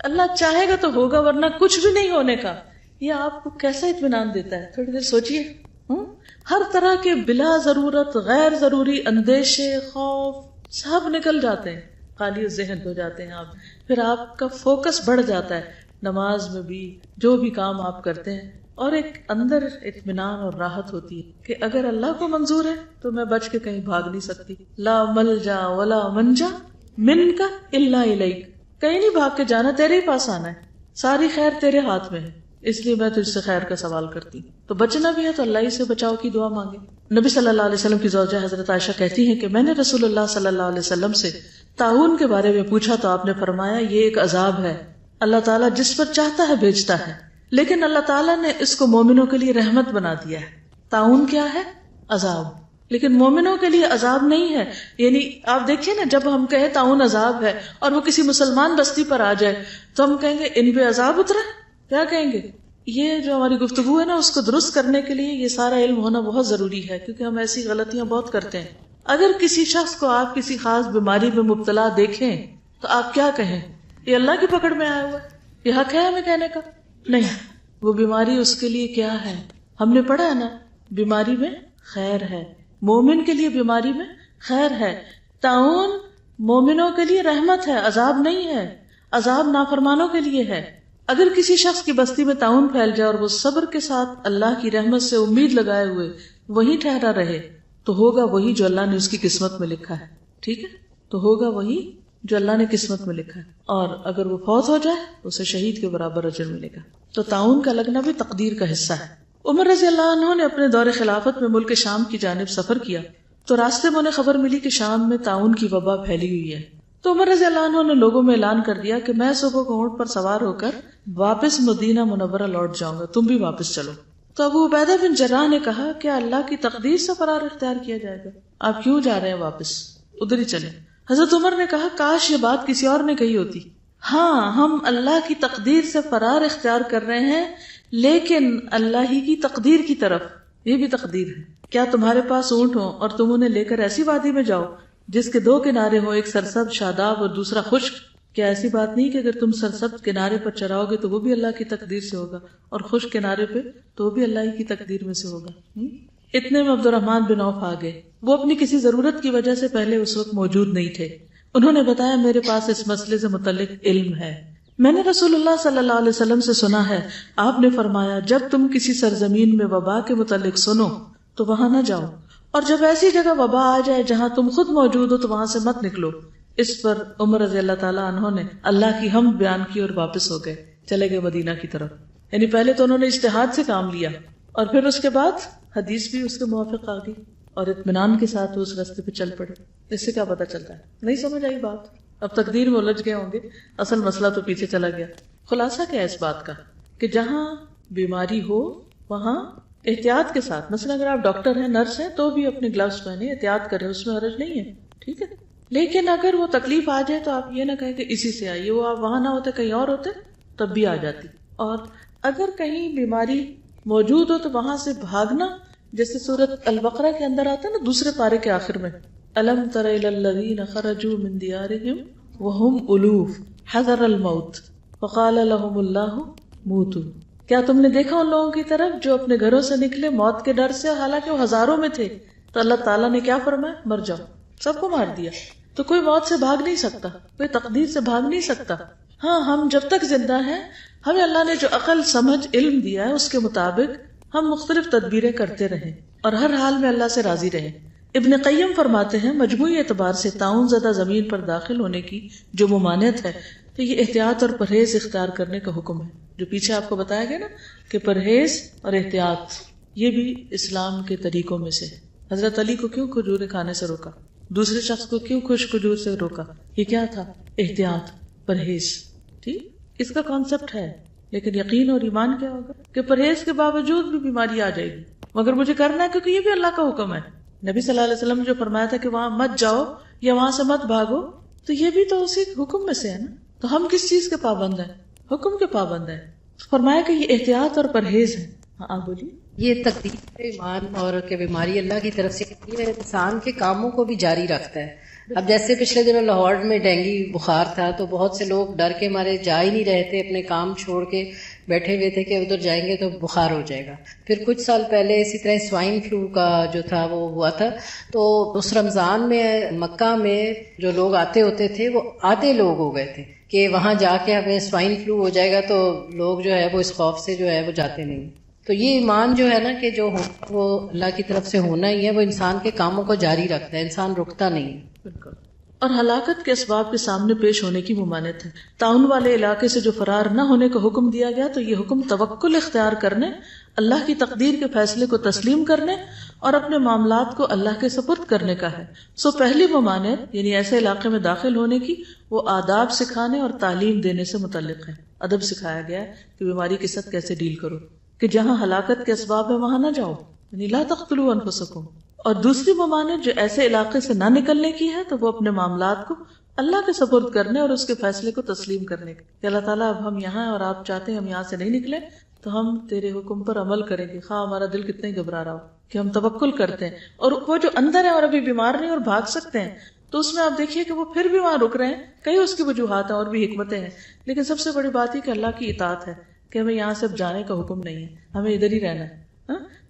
A: اللہ چاہے گا تو ہوگا ورنہ کچھ بھی نہیں ہونے کا، یہ آپ کو کیسا اطمینان دیتا ہے؟ تھوڑی دیر سوچئے۔ ہر طرح کے بلا ضرورت غیر ضروری اندیشے، خوف سب نکل جاتے ہیں، خالی ذہن ہو جاتے ہیں آپ، پھر آپ کا فوکس بڑھ جاتا ہے نماز میں بھی، جو بھی کام آپ کرتے ہیں، اور ایک اندر اطمینان اور راحت ہوتی ہے کہ اگر اللہ کو منظور ہے تو میں بچ کے کہیں بھاگ نہیں سکتی۔ لا ملجا ولا منجا منک الا الیک، کہیں نہیں بھاگ کے جانا، تیرے ہی پاس آنا ہے، ساری خیر تیرے ہاتھ میں ہے، اس لیے میں تجھ سے خیر کا سوال کرتی ہوں۔ تو بچنا بھی ہے تو اللہ ہی سے بچاؤ کی دعا مانگے۔ نبی صلی اللہ علیہ وسلم کی زوجہ حضرت عائشہ کہتی ہیں کہ میں نے رسول اللہ صلی اللہ علیہ وسلم سے طاعون کے بارے میں پوچھا تو آپ نے فرمایا، یہ ایک عذاب ہے، اللہ تعالیٰ جس پر چاہتا ہے بھیجتا ہے، لیکن اللہ تعالیٰ نے اس کو مومنوں کے لیے رحمت بنا دیا ہے۔ طاعون کیا ہے؟ عذاب، لیکن مومنوں کے لیے عذاب نہیں ہے۔ یعنی آپ دیکھیے نا، جب ہم کہیں طاعون عذاب ہے اور وہ کسی مسلمان بستی پر آ جائے تو ہم کہیں گے ان پہ عذاب اترا، کیا کہیں گے؟ یہ جو ہماری گفتگو ہے نا، اس کو درست کرنے کے لیے یہ سارا علم ہونا بہت ضروری ہے، کیونکہ ہم ایسی غلطیاں بہت کرتے ہیں۔ اگر کسی شخص کو آپ کسی خاص بیماری میں مبتلا دیکھیں تو آپ کیا کہیں؟ یہ اللہ کی پکڑ میں آیا ہوا ہے، یہ حق ہے ہمیں کہنے کا؟ نہیں، وہ بیماری اس کے لیے کیا ہے؟ ہم نے پڑھا ہے نا، بیماری میں خیر ہے، مومن کے لیے بیماری میں خیر ہے۔ طاعون مومنوں کے لیے رحمت ہے، عذاب نہیں ہے، عذاب نافرمانوں کے لیے ہے۔ اگر کسی شخص کی بستی میں طاعون پھیل جائے اور وہ صبر کے ساتھ اللہ کی رحمت سے امید لگائے ہوئے وہیں ٹھہرا رہے تو ہوگا وہی جو اللہ نے اس کی قسمت میں لکھا ہے، ٹھیک ہے؟ تو ہوگا وہی جو اللہ نے قسمت میں لکھا ہے، اور اگر وہ فوت ہو جائے اسے شہید کے برابر اجر ملے گا۔ تو طاعون کا لگنا بھی تقدیر کا حصہ ہے۔ عمر رضی اللہ عنہ نے اپنے دور خلافت میں ملک شام کی جانب سفر کیا تو راستے میں انہیں خبر ملی کہ شام میں طاعون کی وبا پھیلی ہوئی ہے۔ تو عمر رضی اللہ عنہ نے لوگوں میں اعلان کر دیا کہ میں صبح کو اونٹ پر سوار ہو کر واپس مدینہ منورہ لوٹ جاؤں گا، تم بھی واپس چلو۔ تو ابو عبیدہ بن جراح نے کہا، کیا اللہ کی تقدیر سے فرار اختیار کیا جائے گا؟ آپ کیوں جا رہے ہیں واپس؟ ادھر ہی چلیں۔ حضرت عمر نے کہا، کاش یہ بات کسی اور نے کہی ہوتی۔ ہاں، ہم اللہ کی تقدیر سے فرار اختیار کر رہے ہیں، لیکن اللہ ہی کی تقدیر کی طرف، یہ بھی تقدیر ہے۔ کیا تمہارے پاس اونٹ ہو اور تم انہیں لے کر ایسی وادی میں جاؤ جس کے دو کنارے ہوں، ایک سرسبز شاداب اور دوسرا خشک؟ کیا ایسی بات نہیں کہ اگر تم سرسبز کنارے پر چراؤ گے تو وہ بھی اللہ کی تقدیر سے ہوگا، اور خشک کنارے پہ تو وہ بھی اللہ کی تقدیر میں سے ہوگا؟ اتنے میں عبد الرحمن بن عوف آ گئے۔ وہ اپنی کسی ضرورت کی وجہ سے پہلے اس وقت موجود نہیں تھے۔ انہوں نے بتایا، میرے پاس اس مسئلے سے متعلق علم ہے، میں نے رسول اللہ صلی اللہ علیہ وسلم سے سنا ہے، آپ نے فرمایا جب تم کسی سرزمین میں وبا کے متعلق سنو تو وہاں نہ جاؤ، اور جب ایسی جگہ وبا آ جائے جہاں تم خود موجود ہو تو وہاں سے مت نکلو۔ اس پر عمر رضی اللہ تعالیٰ عنہ نے اللہ کی حمد بیان کی اور واپس ہو گئے۔ چلے گئے مدینہ کی طرف. یعنی پہلے تو انہوں نے اجتہاد سے کام لیا اور پھر اس کے بعد حدیث بھی اس کے موافق آ گئی اور اطمینان کے ساتھ وہ اس راستے پہ چل پڑے. اس سے کیا پتہ چلتا ہے؟ نہیں سمجھ آئی بات؟ اب تقدیر میں الجھ گئے ہوں گے، اصل مسئلہ تو پیچھے چلا گیا. خلاصہ کیا ہے اس بات کا کہ جہاں بیماری ہو وہاں احتیاط کے ساتھ، مثلا اگر آپ ڈاکٹر ہیں، نرس ہیں، تو بھی اپنے گلوز پہنے، احتیاط کریں، اس میں حرج نہیں ہے، ٹھیک ہے. لیکن اگر وہ تکلیف آ جائے تو آپ یہ نہ کہیں کہ اسی سے آئیے، وہ آپ وہاں نہ ہوتے کہیں اور ہوتے تب بھی آ جاتی. اور اگر کہیں بیماری موجود ہو تو وہاں سے بھاگنا، جیسے سورۃ البقرہ کے اندر آتا ہے نا، دوسرے پارے کے آخر میں، الم تر الی الذین خرجوا من دیارہم وہم الوف حذر الموت فقال لهم اللہ موتوا. کیا تم نے دیکھا ان لوگوں کی طرف جو اپنے گھروں سے نکلے موت کے ڈر سے، حالانکہ وہ ہزاروں میں تھے، تو اللہ تعالیٰ نے کیا فرمایا؟ مر جاؤ. سب کو مار دیا. تو کوئی موت سے بھاگ نہیں سکتا، کوئی تقدیر سے بھاگ نہیں سکتا. ہاں، ہم جب تک زندہ ہیں ہمیں اللہ نے جو عقل، سمجھ، علم دیا ہے اس کے مطابق ہم مختلف تدبیریں کرتے رہیں اور ہر حال میں اللہ سے راضی رہیں. ابن قیم فرماتے ہیں مجموعی اعتبار سے تعاون زدہ زمین پر داخل ہونے کی جو ممانعت ہے تو یہ احتیاط اور پرہیز اختیار کرنے کا حکم ہے. جو پیچھے آپ کو بتایا گیا نا کہ پرہیز اور احتیاط یہ بھی اسلام کے طریقوں میں سے. حضرت علی کو کیوں کھجوریں کھانے سے روکا؟ دوسرے شخص کو کیوں خشک کھجور سے روکا؟ یہ کیا تھا؟ احتیاط، پرہیز. ٹھیک، اس کا کانسیپٹ ہے. لیکن یقین اور ایمان کیا ہوگا کہ پرہیز کے باوجود بھی بیماری آ جائے گی مگر مجھے کرنا ہے کیونکہ یہ بھی اللہ کا حکم ہے. نبی صلی اللہ علیہ وسلم نے جو فرمایا تھا کہ وہاں مت جاؤ یا وہاں سے مت بھاگو، تو یہ بھی تو اسی حکم میں سے ہے نا. تو ہم کس چیز کے پابند ہیں؟ حکم کے پابند ہیں. فرمایا کہ یہ احتیاط اور پرہیز ہے. ہاں آپ بولیے.
C: یہ تقدیر ایمان اور کہ بیماری اللہ کی طرف سے یہ انسان کے کاموں کو بھی جاری رکھتا ہے. اب جیسے پچھلے دنوں لاہور میں ڈینگی بخار تھا تو بہت سے لوگ ڈر کے مارے جا ہی نہیں رہے تھے، اپنے کام چھوڑ کے بیٹھے ہوئے تھے کہ ادھر جائیں گے تو بخار ہو جائے گا. پھر کچھ سال پہلے اسی طرح سوائن فلو کا جو تھا وہ ہوا تھا، تو اس رمضان میں مکہ میں جو لوگ آتے ہوتے تھے وہ آدھے لوگ ہو گئے تھے کہ وہاں جا کے ہمیں سوائن فلو ہو جائے گا، تو لوگ جو ہے وہ اس خوف سے جو ہے وہ جاتے نہیں. تو یہ ایمان جو ہے نا کہ جو وہ اللہ کی طرف سے ہونا ہی ہے، وہ انسان کے کاموں کو جاری رکھتا ہے، انسان رکتا نہیں ہے.
A: بالکل. اور ہلاکت کے اسباب کے سامنے پیش ہونے کی ممانعت ہے. تعاون والے علاقے سے جو فرار نہ ہونے کا حکم دیا گیا تو یہ حکم توکل اختیار کرنے، اللہ کی تقدیر کے فیصلے کو تسلیم کرنے اور اپنے معاملات کو اللہ کے سپرد کرنے کا ہے. پہلی ممانعت یعنی ایسے علاقے میں داخل ہونے کی وہ آداب سکھانے اور تعلیم دینے سے متعلق ہے. ادب سکھایا گیا ہے کہ بیماری کے ساتھ کیسے ڈیل کرو، کہ جہاں ہلاکت کے اسباب ہے وہاں نہ جاؤ، یعنی لا تقتلوا انفسکم. اور دوسری ممانعت جو ایسے علاقے سے نہ نکلنے کی ہے تو وہ اپنے معاملات کو اللہ کے سپرد کرنے اور اس کے فیصلے کو تسلیم کرنے کا، کہ اللہ تعالیٰ اب ہم یہاں ہیں اور آپ چاہتے ہیں ہم یہاں سے نہیں نکلے تو ہم تیرے حکم پر عمل کریں گے، خواہ ہمارا دل کتنا ہی گھبرا رہا ہو، کہ ہم توکل کرتے ہیں. اور وہ جو اندر ہے اور ابھی بیمار نہیں اور بھاگ سکتے ہیں تو اس میں آپ دیکھیے کہ وہ پھر بھی وہاں رک رہے ہیں. کئی اس کی وجوہات ہیں اور بھی حکمتیں ہیں، لیکن سب سے بڑی بات یہ کہ اللہ کی اطاعت ہے کہ ہمیں یہاں سے اب جانے کا حکم نہیں ہے، ہمیں ادھر ہی رہنا ہے.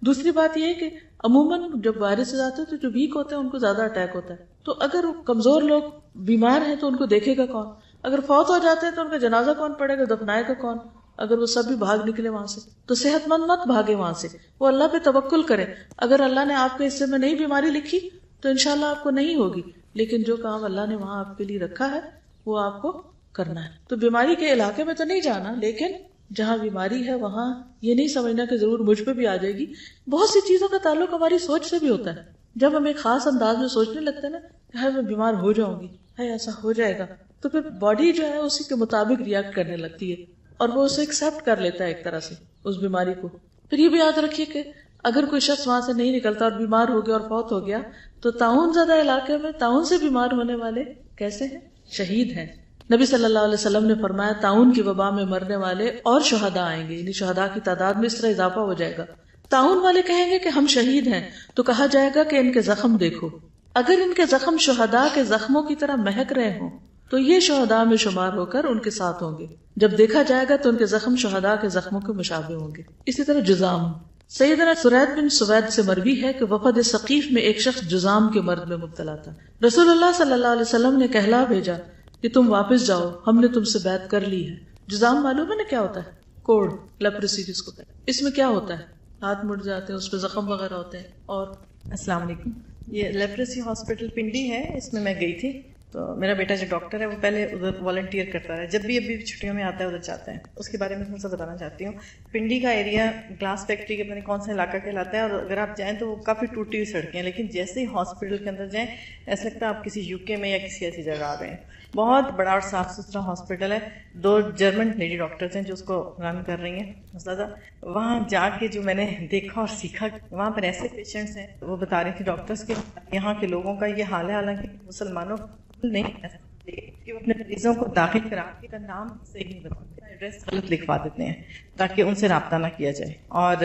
A: دوسری بات یہ ہے کہ عموماً جب وائرس آتے ہیں تو جو ویک ہوتے ہیں ان کو زیادہ اٹیک ہوتا ہے. تو اگر کمزور لوگ بیمار ہیں تو ان کو دیکھے گا کون؟ اگر فوت ہو جاتے ہیں تو ان کا جنازہ کون پڑے گا؟ دفنائے گا کون؟ اگر وہ سب بھی بھاگ نکلے وہاں سے تو صحت مند مت بھاگے وہاں سے، وہ اللہ پہ توکل کرے. اگر اللہ نے آپ کے حصے میں نہیں بیماری لکھی تو انشاءاللہ آپ کو نہیں ہوگی، لیکن جو کام اللہ نے وہاں آپ کے لیے رکھا ہے وہ آپ کو کرنا ہے. تو بیماری کے علاقے میں تو نہیں جانا، لیکن جہاں بیماری ہے وہاں یہ نہیں سمجھنا کہ ضرور مجھ پہ بھی آ جائے گی. بہت سی چیزوں کا تعلق ہماری سوچ سے بھی ہوتا ہے. جب ہم ایک خاص انداز میں سوچنے لگتے ہیں نا کہ ہاں میں بیمار ہو جاؤں گی، ہاں ایسا ہو جائے گا، تو پھر باڈی جو ہے اسی کے مطابق ریئیکٹ کرنے لگتی ہے اور وہ اسے ایکسپٹ کر لیتا ہے ایک طرح سے اس بیماری کو. پھر یہ بھی یاد رکھیے کہ اگر کوئی شخص وہاں سے نہیں نکلتا اور بیمار ہو گیا اور فوت ہو گیا تو تعاون زدہ علاقے میں تعاون سے بیمار ہونے والے کیسے ہیں؟ شہید ہیں. نبی صلی اللہ علیہ وسلم نے فرمایا تعاون کی وبا میں مرنے والے اور شہداء آئیں گے، یعنی شہداء کی تعداد میں اس طرح اضافہ ہو جائے گا. تعاون والے کہیں گے کہ ہم شہید ہیں تو کہا جائے گا کہ ان کے زخم دیکھو. اگر ان کے زخم شہداء کے زخموں کی طرح مہک رہے ہوں تو یہ شہداء میں شمار ہو کر ان کے ساتھ ہوں گے. جب دیکھا جائے گا تو ان کے زخم شہداء کے زخموں کے مشابہ ہوں گے. اسی طرح جزام، سیدنا سرید بن سوید سے مروی ہے کہ وفد ثقیف میں ایک شخص جزام کے مرض میں مبتلا تھا. رسول اللہ صلی اللہ علیہ وسلم نے کہلا بھیجا کہ تم واپس جاؤ، ہم نے تم سے بیعت کر لی ہے. جزام معلوم ہے نا کیا ہوتا ہے؟ کوڑ، لیپریسی جس کو کہتے ہیں. اس میں کیا ہوتا ہے؟ ہاتھ مڑ جاتے ہیں، اس پہ زخم وغیرہ ہوتے ہیں. اور
H: السلام علیکم، یہ لیپریسی ہاسپٹل پنڈی ہے، اس میں گئی تھی تو میرا بیٹا جو ڈاکٹر ہے وہ پہلے ادھر والنٹیئر کرتا ہے، جب بھی ابھی چھٹیوں میں آتا ہے ادھر جاتا ہے. اس کے بارے میں تھوڑا سا بتانا چاہتی ہوں. پنڈی کا ایریا گلاس فیکٹری کے پتہ نہیں کون سا علاقہ کہلاتا ہے، اور اگر آپ جائیں تو وہ کافی ٹوٹی ہوئی سڑکیں ہیں، لیکن جیسے ہی ہاسپٹل کے اندر جائیں ایسا لگتا ہے آپ کسی یو کے میں یا کسی ایسی جگہ آ گئے ہیں. بہت بڑا اور صاف ستھرا ہاسپٹل ہے. 2 جرمن لیڈی ڈاکٹرز ہیں جو اس کو رن کر رہی ہیں. زیادہ وہاں جا کے جو میں نے دیکھا اور سیکھا، وہاں پر ایسے پیشنٹس ہیں، وہ بتا رہی تھی ڈاکٹرز کے یہاں کے لوگوں کا یہ حال ہے، حالانکہ مسلمانوں نہیں کہ وہ اپنے مریضوں کو داخل کرا کے کا نام صحیح نہیں بتاتے، ایڈریس غلط لکھوا دیتے ہیں تاکہ ان سے رابطہ نہ کیا جائے. اور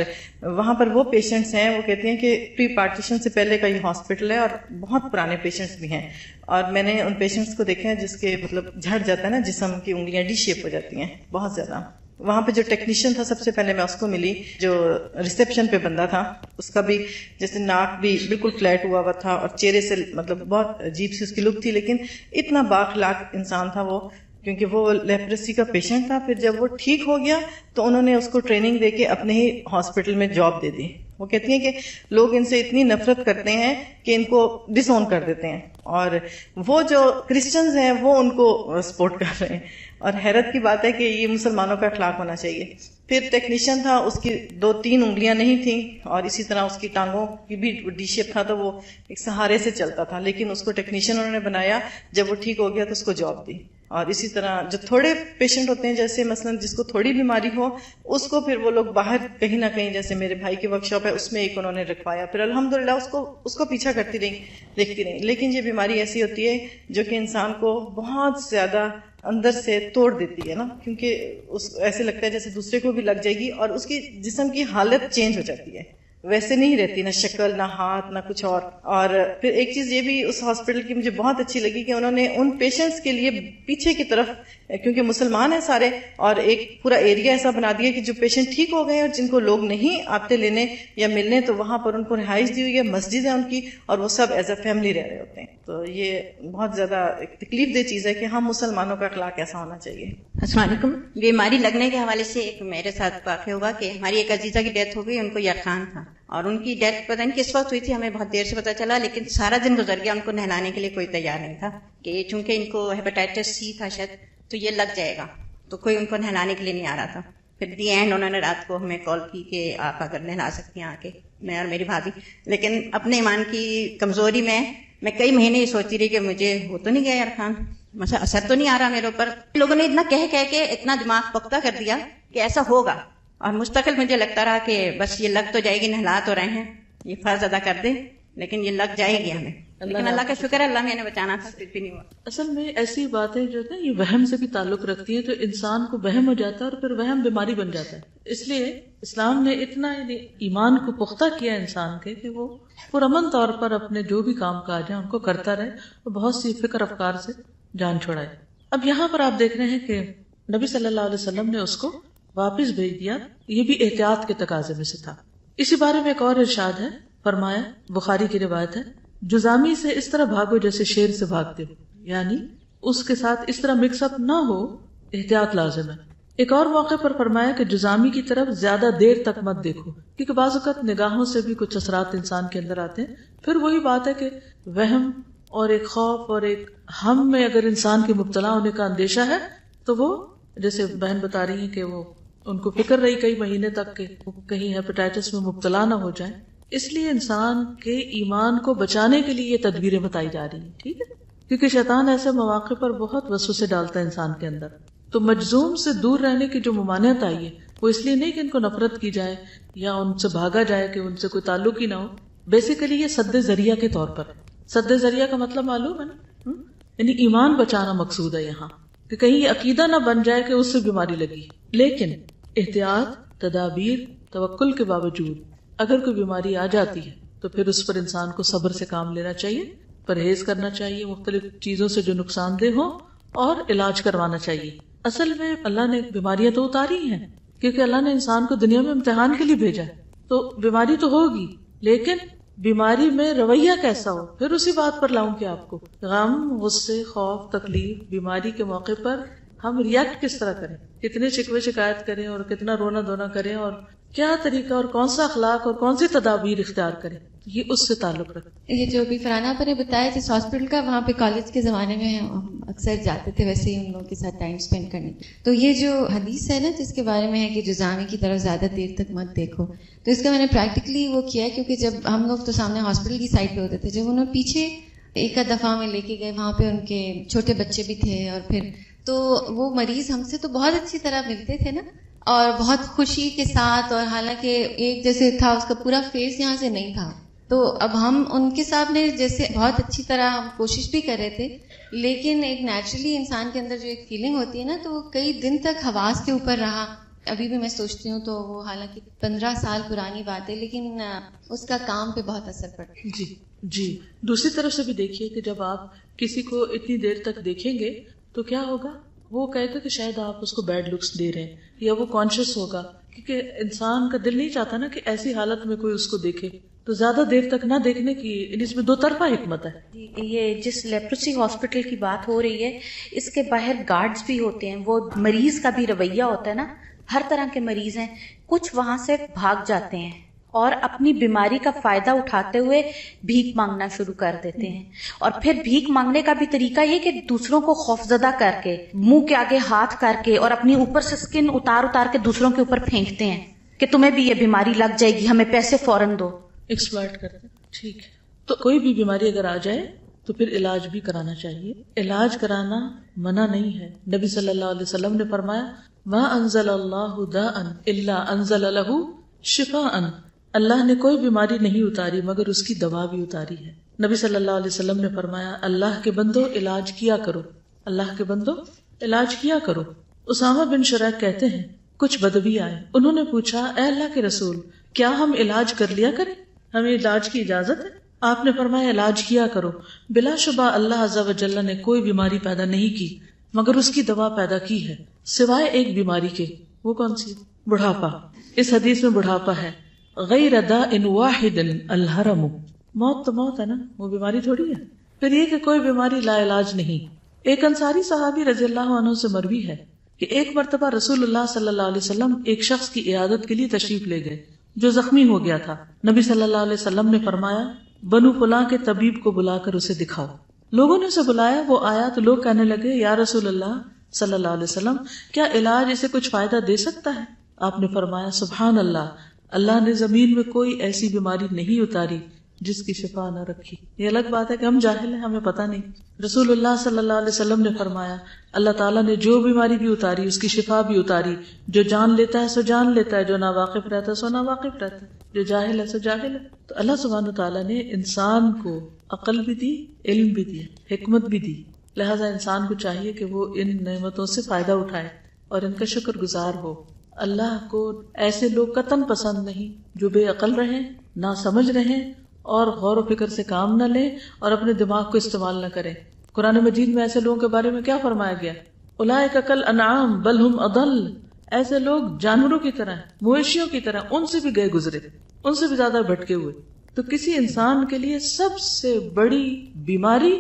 H: وہاں پر وہ پیشنٹس ہیں، وہ کہتے ہیں کہ پری پارٹیشن سے پہلے کا یہ ہاسپٹل ہے اور بہت پرانے پیشنٹس بھی ہیں. اور میں نے ان پیشنٹس کو دیکھا ہے جس کے مطلب جھڑ جاتا ہے نا جسم کی انگلیاں ڈی شیپ ہو جاتی ہیں بہت زیادہ. وہاں پہ جو ٹیکنیشین تھا سب سے پہلے میں اس کو ملی، جو ریسیپشن پہ بندہ تھا، اس کا بھی جیسے ناک بھی بالکل فلیٹ ہوا تھا اور چہرے سے مطلب بہت عجیب سی اس کی لک تھی، لیکن اتنا بااخلاق انسان تھا وہ، کیونکہ وہ لیپریسی کا پیشنٹ تھا. پھر جب وہ ٹھیک ہو گیا تو انہوں نے اس کو ٹریننگ دے کے اپنے ہی ہاسپٹل میں جاب دے دی. وہ کہتی ہیں کہ لوگ ان سے اتنی نفرت کرتے ہیں کہ ان کو ڈس اون کر دیتے ہیں، اور وہ جو کرسچنز ہیں وہ ان کو سپورٹ کر رہے ہیں. اور حیرت کی بات ہے کہ یہ مسلمانوں کا اخلاق ہونا چاہیے. پھر ٹیکنیشین تھا، اس کی 2-3 انگلیاں نہیں تھیں، اور اسی طرح اس کی ٹانگوں کی بھی ڈی شیپ تھا، تو وہ ایک سہارے سے چلتا تھا، لیکن اس کو ٹیکنیشین انہوں نے بنایا. جب وہ ٹھیک ہو گیا تو اس کو جاب دی. اور اسی طرح جو تھوڑے پیشنٹ ہوتے ہیں، جیسے مثلا جس کو تھوڑی بیماری ہو، اس کو پھر وہ لوگ باہر کہیں نہ کہیں، جیسے میرے بھائی کی ورک شاپ ہے اس میں ایک انہوں نے رکھوایا. پھر الحمدللہ اس کو پیچھا کرتی رہی، دیکھتی رہی. لیکن یہ بیماری ایسی ہوتی ہے جو کہ انسان کو بہت زیادہ اندر سے توڑ دیتی ہے نا، کیونکہ ایسے لگتا ہے جیسے دوسرے کو بھی لگ جائے گی، اور اس کی جسم کی حالت چینج ہو جاتی ہے، ویسے نہیں رہتی، نہ شکل، نہ ہاتھ، نہ کچھ اور. اور پھر ایک چیز یہ بھی اس ہاسپٹل کی مجھے بہت اچھی لگی کہ انہوں نے ان پیشنٹس کے لیے پیچھے کی طرف، کیونکہ مسلمان ہیں سارے، اور ایک پورا ایریا ایسا بنا دیا کہ جو پیشنٹ ٹھیک ہو گئے اور جن کو لوگ نہیں آتے لینے یا ملنے، تو وہاں پر ان کو رہائش دی ہوئی ہے، مسجد ہے ان کی، اور وہ سب ایز اے فیملی رہ رہے ہوتے ہیں. تو یہ بہت زیادہ تکلیف دہ چیز ہے کہ ہم مسلمانوں کا اخلاق ایسا ہونا چاہیے.
I: السلام علیکم. بیماری لگنے کے حوالے سے ایک میرے ساتھ واقع ہوا کہ ہماری ایک عزیزہ کی ڈیتھ ہو گئی. ان کو یخان تھا، اور ان کی ڈیتھ پتہ نہیں کس وقت ہوئی تھی، ہمیں بہت دیر سے پتہ چلا، لیکن سارا دن گزر گیا، ان کو نہلانے کے لیے کوئی تیار نہیں تھا کہ چونکہ ان کو ہیپاٹائٹس سی تھا شاید، تو یہ لگ جائے گا، تو کوئی ان کو نہلانے کے لیے نہیں آ رہا تھا. پھر دی اینڈ انہوں نے رات کو ہمیں کال کی کہ آپ اگر نہلا سکتی ہیں آ کے، میں اور میری بھابھی. لیکن اپنے ایمان کی کمزوری میں کئی مہینے یہ سوچتی رہی کہ مجھے ہو تو نہیں گیا عرفان، مثلا اثر تو نہیں آ رہا میرے اوپر. لوگوں نے اتنا کہہ کے اتنا دماغ پختہ کر دیا کہ ایسا ہوگا، اور مستقل مجھے لگتا رہا کہ بس یہ لگ تو جائے گی، نہلا تو رہے ہیں، یہ فرض ادا کر دیں، لیکن یہ لگ جائے گی ہمیں. لیکن اللہ کا شکر ہے، اللہ میں نے بچانا تھا، پھر بھی نہیں ہوا.
A: اصل میں ایسی باتیں جو ہے یہ وہم سے بھی تعلق رکھتی ہیں، تو انسان کو وہم ہو جاتا ہے اور پھر وہم بیماری بن جاتا ہے. اس لیے اسلام نے اتنا ایمان کو پختہ کیا انسان کے کہ وہ پرامن طور پر اپنے جو بھی کام کاج ہیں ان کو کرتا رہے اور بہت سی فکر افکار سے جان چھوڑائے. اب یہاں پر آپ دیکھ رہے ہیں کہ نبی صلی اللہ علیہ وسلم نے اس کو واپس بھیج دیا. یہ بھی احتیاط کے تقاضے میں سے تھا. اسی بارے میں ایک اور ارشاد ہے، فرمایا، بخاری کی روایت ہے، جزامی سے اس طرح بھاگو جیسے شیر سے بھاگتے ہو، یعنی اس کے ساتھ اس طرح مکس اپ نہ ہو، احتیاط لازم ہے. ایک اور موقع پر فرمایا کہ جزامی کی طرف زیادہ دیر تک مت دیکھو، کیونکہ بعض اوقات نگاہوں سے بھی کچھ اثرات انسان کے اندر آتے ہیں. پھر وہی بات ہے کہ وہم اور ایک خوف اور ایک ہم میں اگر انسان کے مبتلا ہونے کا اندیشہ ہے تو وہ، جیسے بہن بتا رہی ہیں کہ وہ ان کو فکر رہی کئی مہینے تک کہ کہیں ہیپاٹائٹس میں مبتلا نہ ہو جائیں. اس لیے انسان کے ایمان کو بچانے کے لیے یہ تدبیریں بتائی جا رہی ہیں. ٹھیک ہے، کیونکہ شیطان ایسے مواقع پر بہت وسوسے ڈالتا ہے انسان کے اندر. تو مجذوم سے دور رہنے کی جو ممانعت آئی ہے وہ اس لیے نہیں کہ ان کو نفرت کی جائے یا ان سے بھاگا جائے کہ ان سے کوئی تعلق ہی نہ ہو. بیسیکلی یہ سد ذریعہ کے طور پر. سد ذریعہ کا مطلب معلوم ہے نا، یعنی ایمان بچانا مقصود ہے یہاں، کہ کہیں یہ عقیدہ نہ بن جائے کہ اس سے بیماری لگی. لیکن احتیاط، تدابیر، توکل کے باوجود اگر کوئی بیماری آ جاتی ہے تو پھر اس پر انسان کو صبر سے کام لینا چاہیے، پرہیز کرنا چاہیے مختلف چیزوں سے جو نقصان دہ ہوں، اور علاج کروانا چاہیے. اصل میں اللہ نے بیماریاں تو اتاری ہیں کیونکہ اللہ نے انسان کو دنیا میں امتحان کے لیے بھیجا ہے. تو بیماری تو ہوگی، لیکن بیماری میں رویہ کیسا ہو، پھر اسی بات پر لاؤں کہ آپ کو غم، غصے، خوف، تکلیف، بیماری کے موقع پر ہم ریئیکٹ کس طرح کریں، کتنے شکوے شکایت کریں اور کتنا رونا دھونا کریں، اور کیا طریقہ اور کون سا اخلاق اور کون سی تدابیر اختیار کریں یہ اس سے تعلق رکھتا ہے.
E: یہ جو ابھی فرحانہ پر نے بتایا جس ہاسپٹل کا، وہاں پہ کالج کے زمانے میں ہم اکثر جاتے تھے ویسے ہی ان لوگوں کے ساتھ ٹائم اسپینڈ کرنے. تو یہ جو حدیث ہے نا جس کے بارے میں ہے کہ جزامی کی طرف زیادہ دیر تک مت دیکھو، تو اس کا میں نے پریکٹیکلی وہ کیا ہے، کیونکہ جب ہم لوگ تو سامنے ہاسپٹل کی سائڈ پہ ہوتے تھے، جب انہوں پیچھے ایک دفعہ میں لے کے گئے، وہاں پہ ان کے چھوٹے بچے بھی تھے، اور پھر تو وہ مریض ہم سے تو بہت اچھی طرح ملتے تھے نا، اور بہت خوشی کے ساتھ، اور حالانکہ ایک جیسے تھا اس کا پورا فیس یہاں سے نہیں تھا. تو اب ہم ان کے سامنے جیسے بہت اچھی طرح ہم کوشش بھی کر رہے تھے، لیکن ایک نیچرلی انسان کے اندر جو ایک فیلنگ ہوتی ہے نا، تو وہ کئی دن تک حواس کے اوپر رہا. ابھی بھی میں سوچتی ہوں تو وہ حالانکہ 15 سال پرانی بات ہے، لیکن اس کا کام پہ بہت اثر پڑتا ہے.
A: جی دوسری طرف سے بھی دیکھیے کہ جب آپ کسی کو اتنی دیر تک دیکھیں گے تو کیا ہوگا، وہ کہے گا کہ شاید آپ اس کو بیڈ لکس دے رہے ہیں، یا وہ کانشیس ہوگا، کیونکہ انسان کا دل نہیں چاہتا نا کہ ایسی حالت میں کوئی اس کو دیکھے. تو زیادہ دیر تک نہ دیکھنے کی اس میں دو طرفہ حکمت ہے.
J: یہ جس لیپروسی ہاسپٹل کی بات ہو رہی ہے، اس کے باہر گارڈز بھی ہوتے ہیں. وہ مریض کا بھی رویہ ہوتا ہے نا، ہر طرح کے مریض ہیں، کچھ وہاں سے بھاگ جاتے ہیں اور اپنی بیماری کا فائدہ اٹھاتے ہوئے بھیک مانگنا شروع کر دیتے ہیں. اور پھر بھیک مانگنے کا بھی طریقہ یہ کہ دوسروں کو خوفزدہ کر کے، منہ کے آگے ہاتھ کر کے، اور اپنی اوپر سے سکن اتار کے دوسروں کے اوپر پھینکتے ہیں کہ تمہیں بھی یہ بیماری لگ جائے گی، ہمیں پیسے فوراً دو.
A: ایکسپلائٹ کرتے ہیں. ٹھیک ہے، تو کوئی بھی بیماری اگر آ جائے تو پھر علاج بھی کرانا چاہیے. علاج کرانا منع نہیں ہے. نبی صلی اللہ علیہ وسلم نے فرمایا ما انزل اللہ داء الا انزل له شفاء، اللہ نے کوئی بیماری نہیں اتاری مگر اس کی دوا بھی اتاری ہے. نبی صلی اللہ علیہ وسلم نے فرمایا اللہ کے بندو علاج کیا کرو، اللہ کے بندو علاج کیا کرو. اسامہ بن شریح کہتے ہیں کچھ بدوی آئے، انہوں نے پوچھا اے اللہ کے رسول، کیا ہم علاج کر لیا کریں، ہمیں علاج کی اجازت ہے؟ آپ نے فرمایا علاج کیا کرو. بلا شبہ اللہ عز و جل نے کوئی بیماری پیدا نہیں کی مگر اس کی دوا پیدا کی ہے، سوائے ایک بیماری کے. وہ کون سی؟ بڑھاپا. اس حدیث میں بڑھاپا ہے. غیر داء واحد الحرم، موت تو موت ہے نا، وہ بیماری تھوڑی ہے. پھر یہ کہ کوئی بیماری لا علاج نہیں. ایک انصاری صحابی رضی اللہ عنہ سے مروی ہے کہ ایک مرتبہ رسول اللہ صلی اللہ علیہ وسلم ایک شخص کی عیادت کے لیے تشریف لے گئے جو زخمی ہو گیا تھا. نبی صلی اللہ علیہ وسلم نے فرمایا بنو فلاں کے طبیب کو بلا کر اسے دکھاؤ. لوگوں نے اسے بلایا، وہ آیا تو لوگ کہنے لگے یا رسول اللہ صلی اللہ علیہ وسلم، کیا علاج اسے کچھ فائدہ دے سکتا ہے؟ آپ نے فرمایا سبحان اللہ، اللہ نے زمین میں کوئی ایسی بیماری نہیں اتاری جس کی شفا نہ رکھی. یہ الگ بات ہے کہ ہم جاہل ہیں، ہمیں پتہ نہیں. رسول اللہ صلی اللہ علیہ وسلم نے فرمایا اللہ تعالیٰ نے جو بیماری بھی اتاری اس کی شفا بھی اتاری. جو جان لیتا ہے سو جان لیتا ہے، جو ناواقف رہتا ہے سو ناواقف رہتا ہے، جو جاہل ہے سو جاہل ہے. تو اللہ سبحانہ تعالیٰ نے انسان کو عقل بھی دی، علم بھی دی، حکمت بھی دی. لہٰذا انسان کو چاہیے کہ وہ ان نعمتوں سے فائدہ اٹھائے اور ان کا شکر گزار ہو. اللہ کو ایسے لوگ قطعاً پسند نہیں جو بے عقل رہیں، نہ سمجھ رہیں اور غور و فکر سے کام نہ لیں اور اپنے دماغ کو استعمال نہ کریں. قرآن مجید میں ایسے لوگوں کے بارے میں کیا فرمایا گیا؟ اولئک کالانعام بل ہم اضل، ایسے لوگ جانوروں کی طرح، مویشیوں کی طرح، ان سے بھی گئے گزرے، ان سے بھی زیادہ بھٹکے ہوئے. تو کسی انسان کے لیے سب سے بڑی بیماری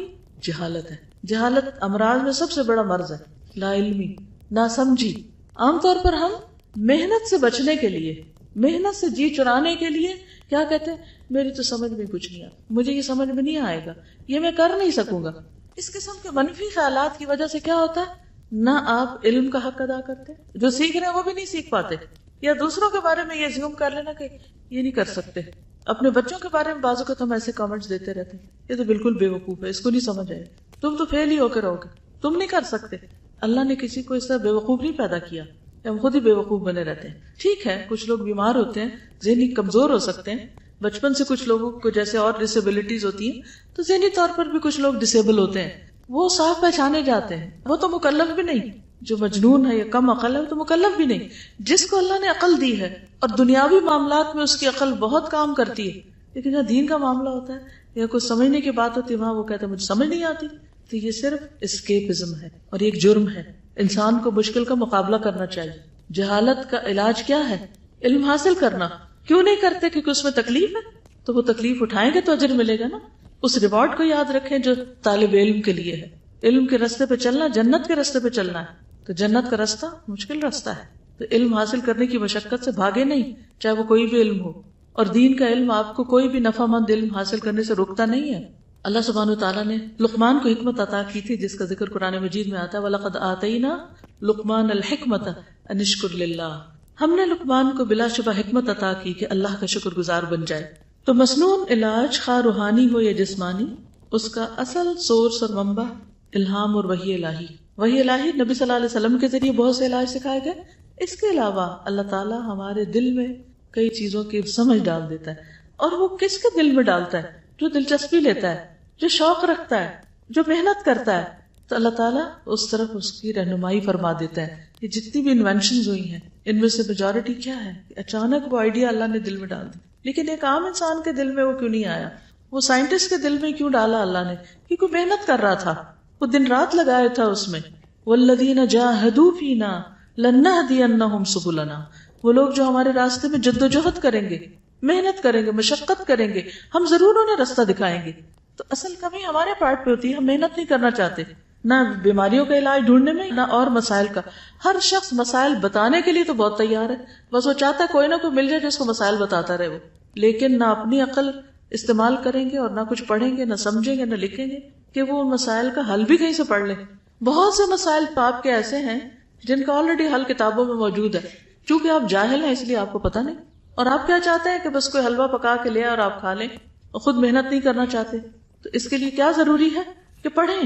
A: جہالت ہے. جہالت امراض میں سب سے بڑا مرض ہے، لا علمی، نہ سمجھی. عام طور پر ہم محنت سے بچنے کے لیے، محنت سے جی چرانے کے لیے کیا کہتے ہیں، میری تو سمجھ میں کچھ نہیں آتا، مجھے یہ سمجھ میں نہیں آئے گا، یہ میں کر نہیں سکوں گا. اس قسم کے منفی خیالات کی وجہ سے کیا ہوتا ہے، نہ آپ علم کا حق ادا کرتے، جو سیکھ رہے ہیں وہ بھی نہیں سیکھ پاتے، یا دوسروں کے بارے میں یہ زیوم کر لینا کہ یہ نہیں کر سکتے. اپنے بچوں کے بارے میں بعض اوقات ہم ایسے کامنٹس دیتے رہتے ہیں، یہ تو بالکل بے وقوف ہے، اس کو نہیں سمجھ آئے، تم تو فیل ہی ہو کے رہو گے، تم نہیں کر سکتے. اللہ نے کسی کو اس طرح بے وقوف نہیں پیدا کیا، ہم خود ہی بے وقوف بنے رہتے ہیں. ٹھیک ہے کچھ لوگ بیمار ہوتے ہیں، ذہنی کمزور ہو سکتے ہیں، بچپن سے کچھ لوگوں کو جیسے اور ڈسیبلٹیز ہوتی ہیں تو ذہنی طور پر بھی کچھ لوگ ڈسیبل ہوتے ہیں، وہ صاف پہچانے جاتے ہیں. وہ تو مکلف بھی نہیں، جو مجنون ہے یا کم عقل ہے وہ تو مکلف بھی نہیں. جس کو اللہ نے عقل دی ہے اور دنیاوی معاملات میں اس کی عقل بہت کام کرتی ہے، لیکن جہاں دین کا معاملہ ہوتا ہے یا کوئی سمجھنے کی بات ہوتی ہے وہاں وہ کہتا ہے مجھے سمجھ نہیں آتی. تو یہ صرف اسکیپزم ہے اور یہ ایک جرم ہے. انسان کو مشکل کا مقابلہ کرنا چاہیے. جہالت کا علاج کیا ہے؟ علم حاصل کرنا. کیوں نہیں کرتے؟ کیونکہ اس میں تکلیف ہے، تو وہ تکلیف اٹھائیں گے تو اجر ملے گا نا. اس ریوارڈ کو یاد رکھیں جو طالب علم کے لیے ہے. علم کے راستے پہ چلنا جنت کے راستے پہ چلنا ہے. تو جنت کا راستہ مشکل راستہ ہے، تو علم حاصل کرنے کی مشقت سے بھاگے نہیں، چاہے وہ کوئی بھی علم ہو. اور دین کا علم آپ کو کوئی بھی نفع مند علم حاصل کرنے سے روکتا نہیں ہے. اللہ سبحانہ وتعالیٰ نے لقمان کو حکمت عطا کی تھی جس کا ذکر قرآن مجید میں آتا ہے وَلَقَدْ آتَيْنَا لُقْمَانَ الْحِكْمَةَ أَنِ اشْكُرْ لِلَّهِ. ہم نے لقمان کو بلا شبہ حکمت عطا کی کہ اللہ کا شکر گزار بن جائے. تو مسنون علاج خواہ روحانی ہو یا جسمانی اس کا اصل سورس اور منبع الہام اور وحی الہی. وحی الہی نبی صلی اللہ علیہ وسلم کے ذریعے بہت سے علاج سکھائے گئے. اس کے علاوہ اللہ تعالیٰ ہمارے دل میں کئی چیزوں کی سمجھ ڈال دیتا ہے. اور وہ کس کے دل میں ڈالتا ہے؟ جو دلچسپی لیتا ہے، جو شوق رکھتا ہے، جو محنت کرتا ہے، تو اللہ تعالیٰ اس طرف اس کی رہنمائی فرما دیتا ہے. یہ جتنی بھی انوینشنز ہوئی ہیں ان میں سے میجورٹی کیا ہے؟ اچانک وہ آئیڈیا اللہ نے دل میں ڈال دی. لیکن ایک عام انسان کے دل میں وہ کیوں نہیں آیا؟ وہ سائنٹسٹ کے دل میں کیوں ڈالا اللہ نے؟ کیونکہ محنت کر رہا تھا، وہ دن رات لگایا تھا اس میں. والذین جاہدوا فینا لنہدینہم سبلنا. وہ لوگ جو ہمارے راستے میں جد و جہد کریں گے، محنت کریں گے، مشقت کریں گے، ہم ضرور انہیں راستہ دکھائیں گے. تو اصل کمی ہمارے پارٹ پہ ہوتی ہے، ہم محنت نہیں کرنا چاہتے، نہ بیماریوں کا علاج ڈھونڈنے میں، نہ اور مسائل کا. ہر شخص مسائل بتانے کے لیے تو بہت تیار ہے، بس وہ چاہتا ہے کوئی نہ کوئی مل جائے جو اس کو مسائل بتاتا رہے وہ. لیکن نہ اپنی عقل استعمال کریں گے اور نہ کچھ پڑھیں گے، نہ سمجھیں گے، نہ لکھیں گے کہ وہ ان مسائل کا حل بھی کہیں سے پڑھ لیں. بہت سے مسائل آپ کے ایسے ہیں جن کا آلریڈی حل کتابوں میں موجود ہے، چونکہ آپ جاہل ہیں اس لیے آپ کو پتہ نہیں. اور آپ کیا چاہتے ہیں کہ بس کوئی حلوہ پکا کے لے اور آپ کھا لیں، اور خود محنت نہیں کرنا چاہتے. تو اس کے لیے کیا ضروری ہے کہ پڑھیں،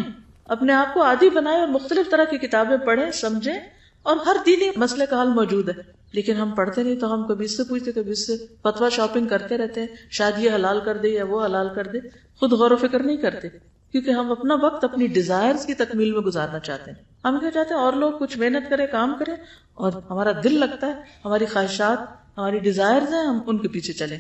A: اپنے آپ کو عادی بنائیں اور مختلف طرح کی کتابیں پڑھیں، سمجھیں. اور ہر دینی مسئلے کا حل موجود ہے، لیکن ہم پڑھتے نہیں. تو ہم کبھی اس سے پوچھتے، کبھی اس سے فتویٰ شاپنگ کرتے رہتے ہیں، شاید یہ حلال کر دے یا وہ حلال کر دے. خود غور و فکر نہیں کرتے، کیونکہ ہم اپنا وقت اپنی ڈیزائرز کی تکمیل میں گزارنا چاہتے ہیں. ہم کیا چاہتے ہیں اور لوگ کچھ محنت کرے، کام کرے، اور ہمارا دل لگتا ہے، ہماری خواہشات، ہماری ڈیزائرز ہیں، ہم ان کے پیچھے چلیں.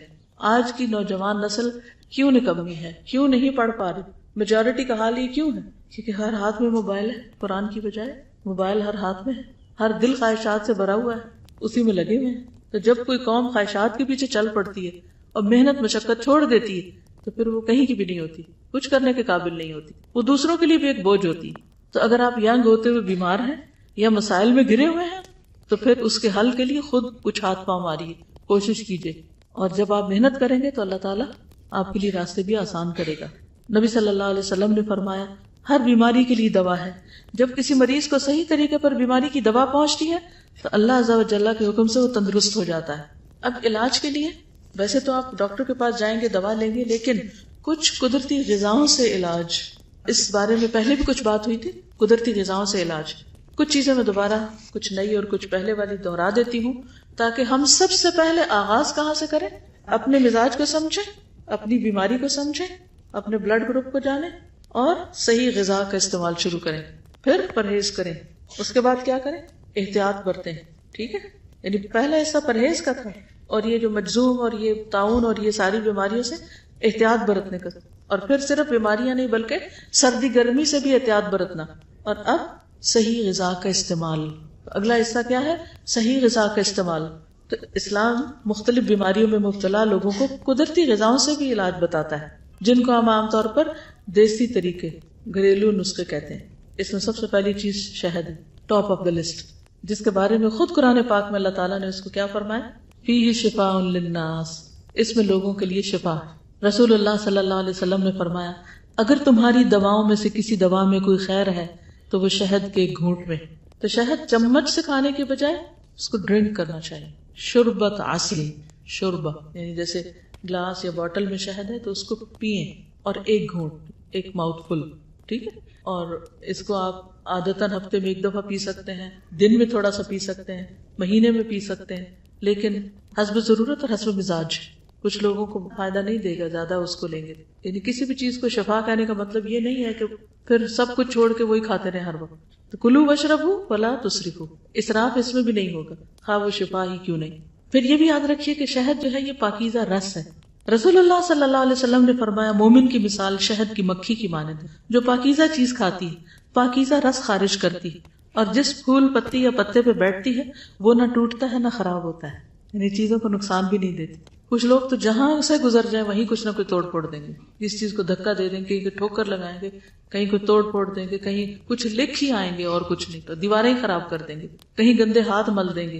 A: آج کی نوجوان نسل کیوں نکمی ہے، کیوں نہیں پڑھ پا رہی؟ میجورٹی کا حال یہ کیوں ہے؟ کیونکہ ہر ہاتھ میں موبائل ہے. قرآن کی بجائے موبائل ہر ہاتھ میں ہے، ہر دل خواہشات سے بھرا ہوا ہے، اسی میں لگے ہوئے ہیں. تو جب کوئی قوم خواہشات کے پیچھے چل پڑتی ہے اور محنت مشقت چھوڑ دیتی ہے تو پھر وہ کہیں کی بھی نہیں ہوتی، کچھ کرنے کے قابل نہیں ہوتی، وہ دوسروں کے لیے بھی ایک بوجھ ہوتی. تو اگر آپ ینگ ہوتے ہوئے بیمار ہیں یا مسائل میں گرے ہوئے ہیں تو پھر اس کے حل کے لیے خود کچھ ہاتھ پاؤں ماریے، کوشش کیجیے. اور جب آپ محنت کریں گے تو اللہ تعالیٰ آپ کے لیے راستے بھی آسان کرے گا. نبی صلی اللہ علیہ وسلم نے فرمایا ہر بیماری کے لیے دوا ہے. جب کسی مریض کو صحیح طریقے پر بیماری کی دوا پہنچتی ہے تو اللہ عز و جل کے حکم سے وہ تندرست ہو جاتا ہے. اب علاج کے لیے ویسے تو آپ ڈاکٹر کے پاس جائیں گے، دوا لیں گے، لیکن کچھ قدرتی غذاؤں سے علاج، اس بارے میں پہلے بھی کچھ بات ہوئی تھی. قدرتی غذاؤں سے علاج، کچھ چیزیں میں دوبارہ کچھ نئی اور کچھ پہلے والی دہرا دیتی ہوں تاکہ ہم سب سے پہلے آغاز کہاں سے کریں؟ اپنے مزاج کو سمجھیں، اپنی بیماری کو سمجھیں، اپنے بلڈ گروپ کو جانیں اور صحیح غذا کا استعمال شروع کریں. پھر پرہیز کریں. اس کے بعد کیا کریں؟ احتیاط برتیں. ٹھیک ہے، یعنی پہلا حصہ پرہیز کا تھا، اور یہ جو مجذوم اور یہ طاعون اور یہ ساری بیماریوں سے احتیاط برتنے کا، اور پھر صرف بیماریاں نہیں بلکہ سردی گرمی سے بھی احتیاط برتنا. اور اب صحیح غذا کا استعمال. اگلا حصہ کیا ہے؟ صحیح غذا کا استعمال. تو اسلام مختلف بیماریوں میں مبتلا لوگوں کو قدرتی غذاؤں سے بھی علاج بتاتا ہے، جن کو ہم عام طور پر دیسی طریقے، گھریلو نسخے کہتے ہیں. اس میں سب سے پہلی چیز شہد ہے، ٹاپ آف دا لسٹ، جس کے بارے میں خود قرآن پاک میں اللہ تعالیٰ نے اس کو کیا فرمایا؟ فیہ شفاء للناس، اس میں لوگوں کے لیے شفا ہے. رسول اللہ صلی اللہ علیہ وسلم نے فرمایا اگر تمہاری دواؤں میں سے کسی دوا میں کوئی خیر ہے تو وہ شہد کے ایک گھونٹ میں. تو شہد چمچ سے کھانے کے بجائے اس کو ڈرنک کرنا چاہیے. شربت عسل، شربہ یعنی جیسے گلاس یا بوٹل میں شہد ہے تو اس کو پئیں، اور ایک گھونٹ، ایک ماؤتھ فل. ٹھیک ہے، اور اس کو آپ عادتاً ہفتے میں ایک دفعہ پی سکتے ہیں، دن میں تھوڑا سا پی سکتے ہیں، مہینے میں پی سکتے ہیں، لیکن حسب ضرورت اور حسب مزاج. کچھ لوگوں کو فائدہ نہیں دے گا، زیادہ اس کو لیں گے. یعنی کسی بھی چیز کو شفا کہنے کا مطلب یہ نہیں ہے کہ پھر سب کچھ چھوڑ کے وہی کھاتے رہے ہر وقت. تو کلو وشربو ولا تسرفو، اسراف اس میں بھی نہیں ہوگا، خواہ وہ شفا ہی کیوں نہیں. پھر یہ بھی یاد رکھیے کہ شہد جو ہے یہ پاکیزہ رس ہے. رسول اللہ صلی اللہ علیہ وسلم نے فرمایا مومن کی مثال شہد کی مکھی کی مانند ہے، جو پاکیزہ چیز کھاتی ہے، پاکیزہ رس خارج کرتی ہے، اور جس پھول پتی یا پتے پہ بیٹھتی ہے وہ نہ ٹوٹتا ہے نہ خراب ہوتا ہے، یعنی چیزوں کو نقصان بھی نہیں دیتی. کچھ لوگ تو جہاں سے گزر جائیں وہیں کچھ نہ کوئی توڑ پھوڑ دیں گے، اس چیز کو دھکا دے دیں گے، کہیں ٹھوکر لگائیں گے، کہیں کوئی توڑ پھوڑ دیں گے، کہیں کچھ لکھ ہی آئیں گے اور کچھ نہیں، تو دیواریں ہی خراب کر دیں گے، کہیں گندے ہاتھ مل دیں گے،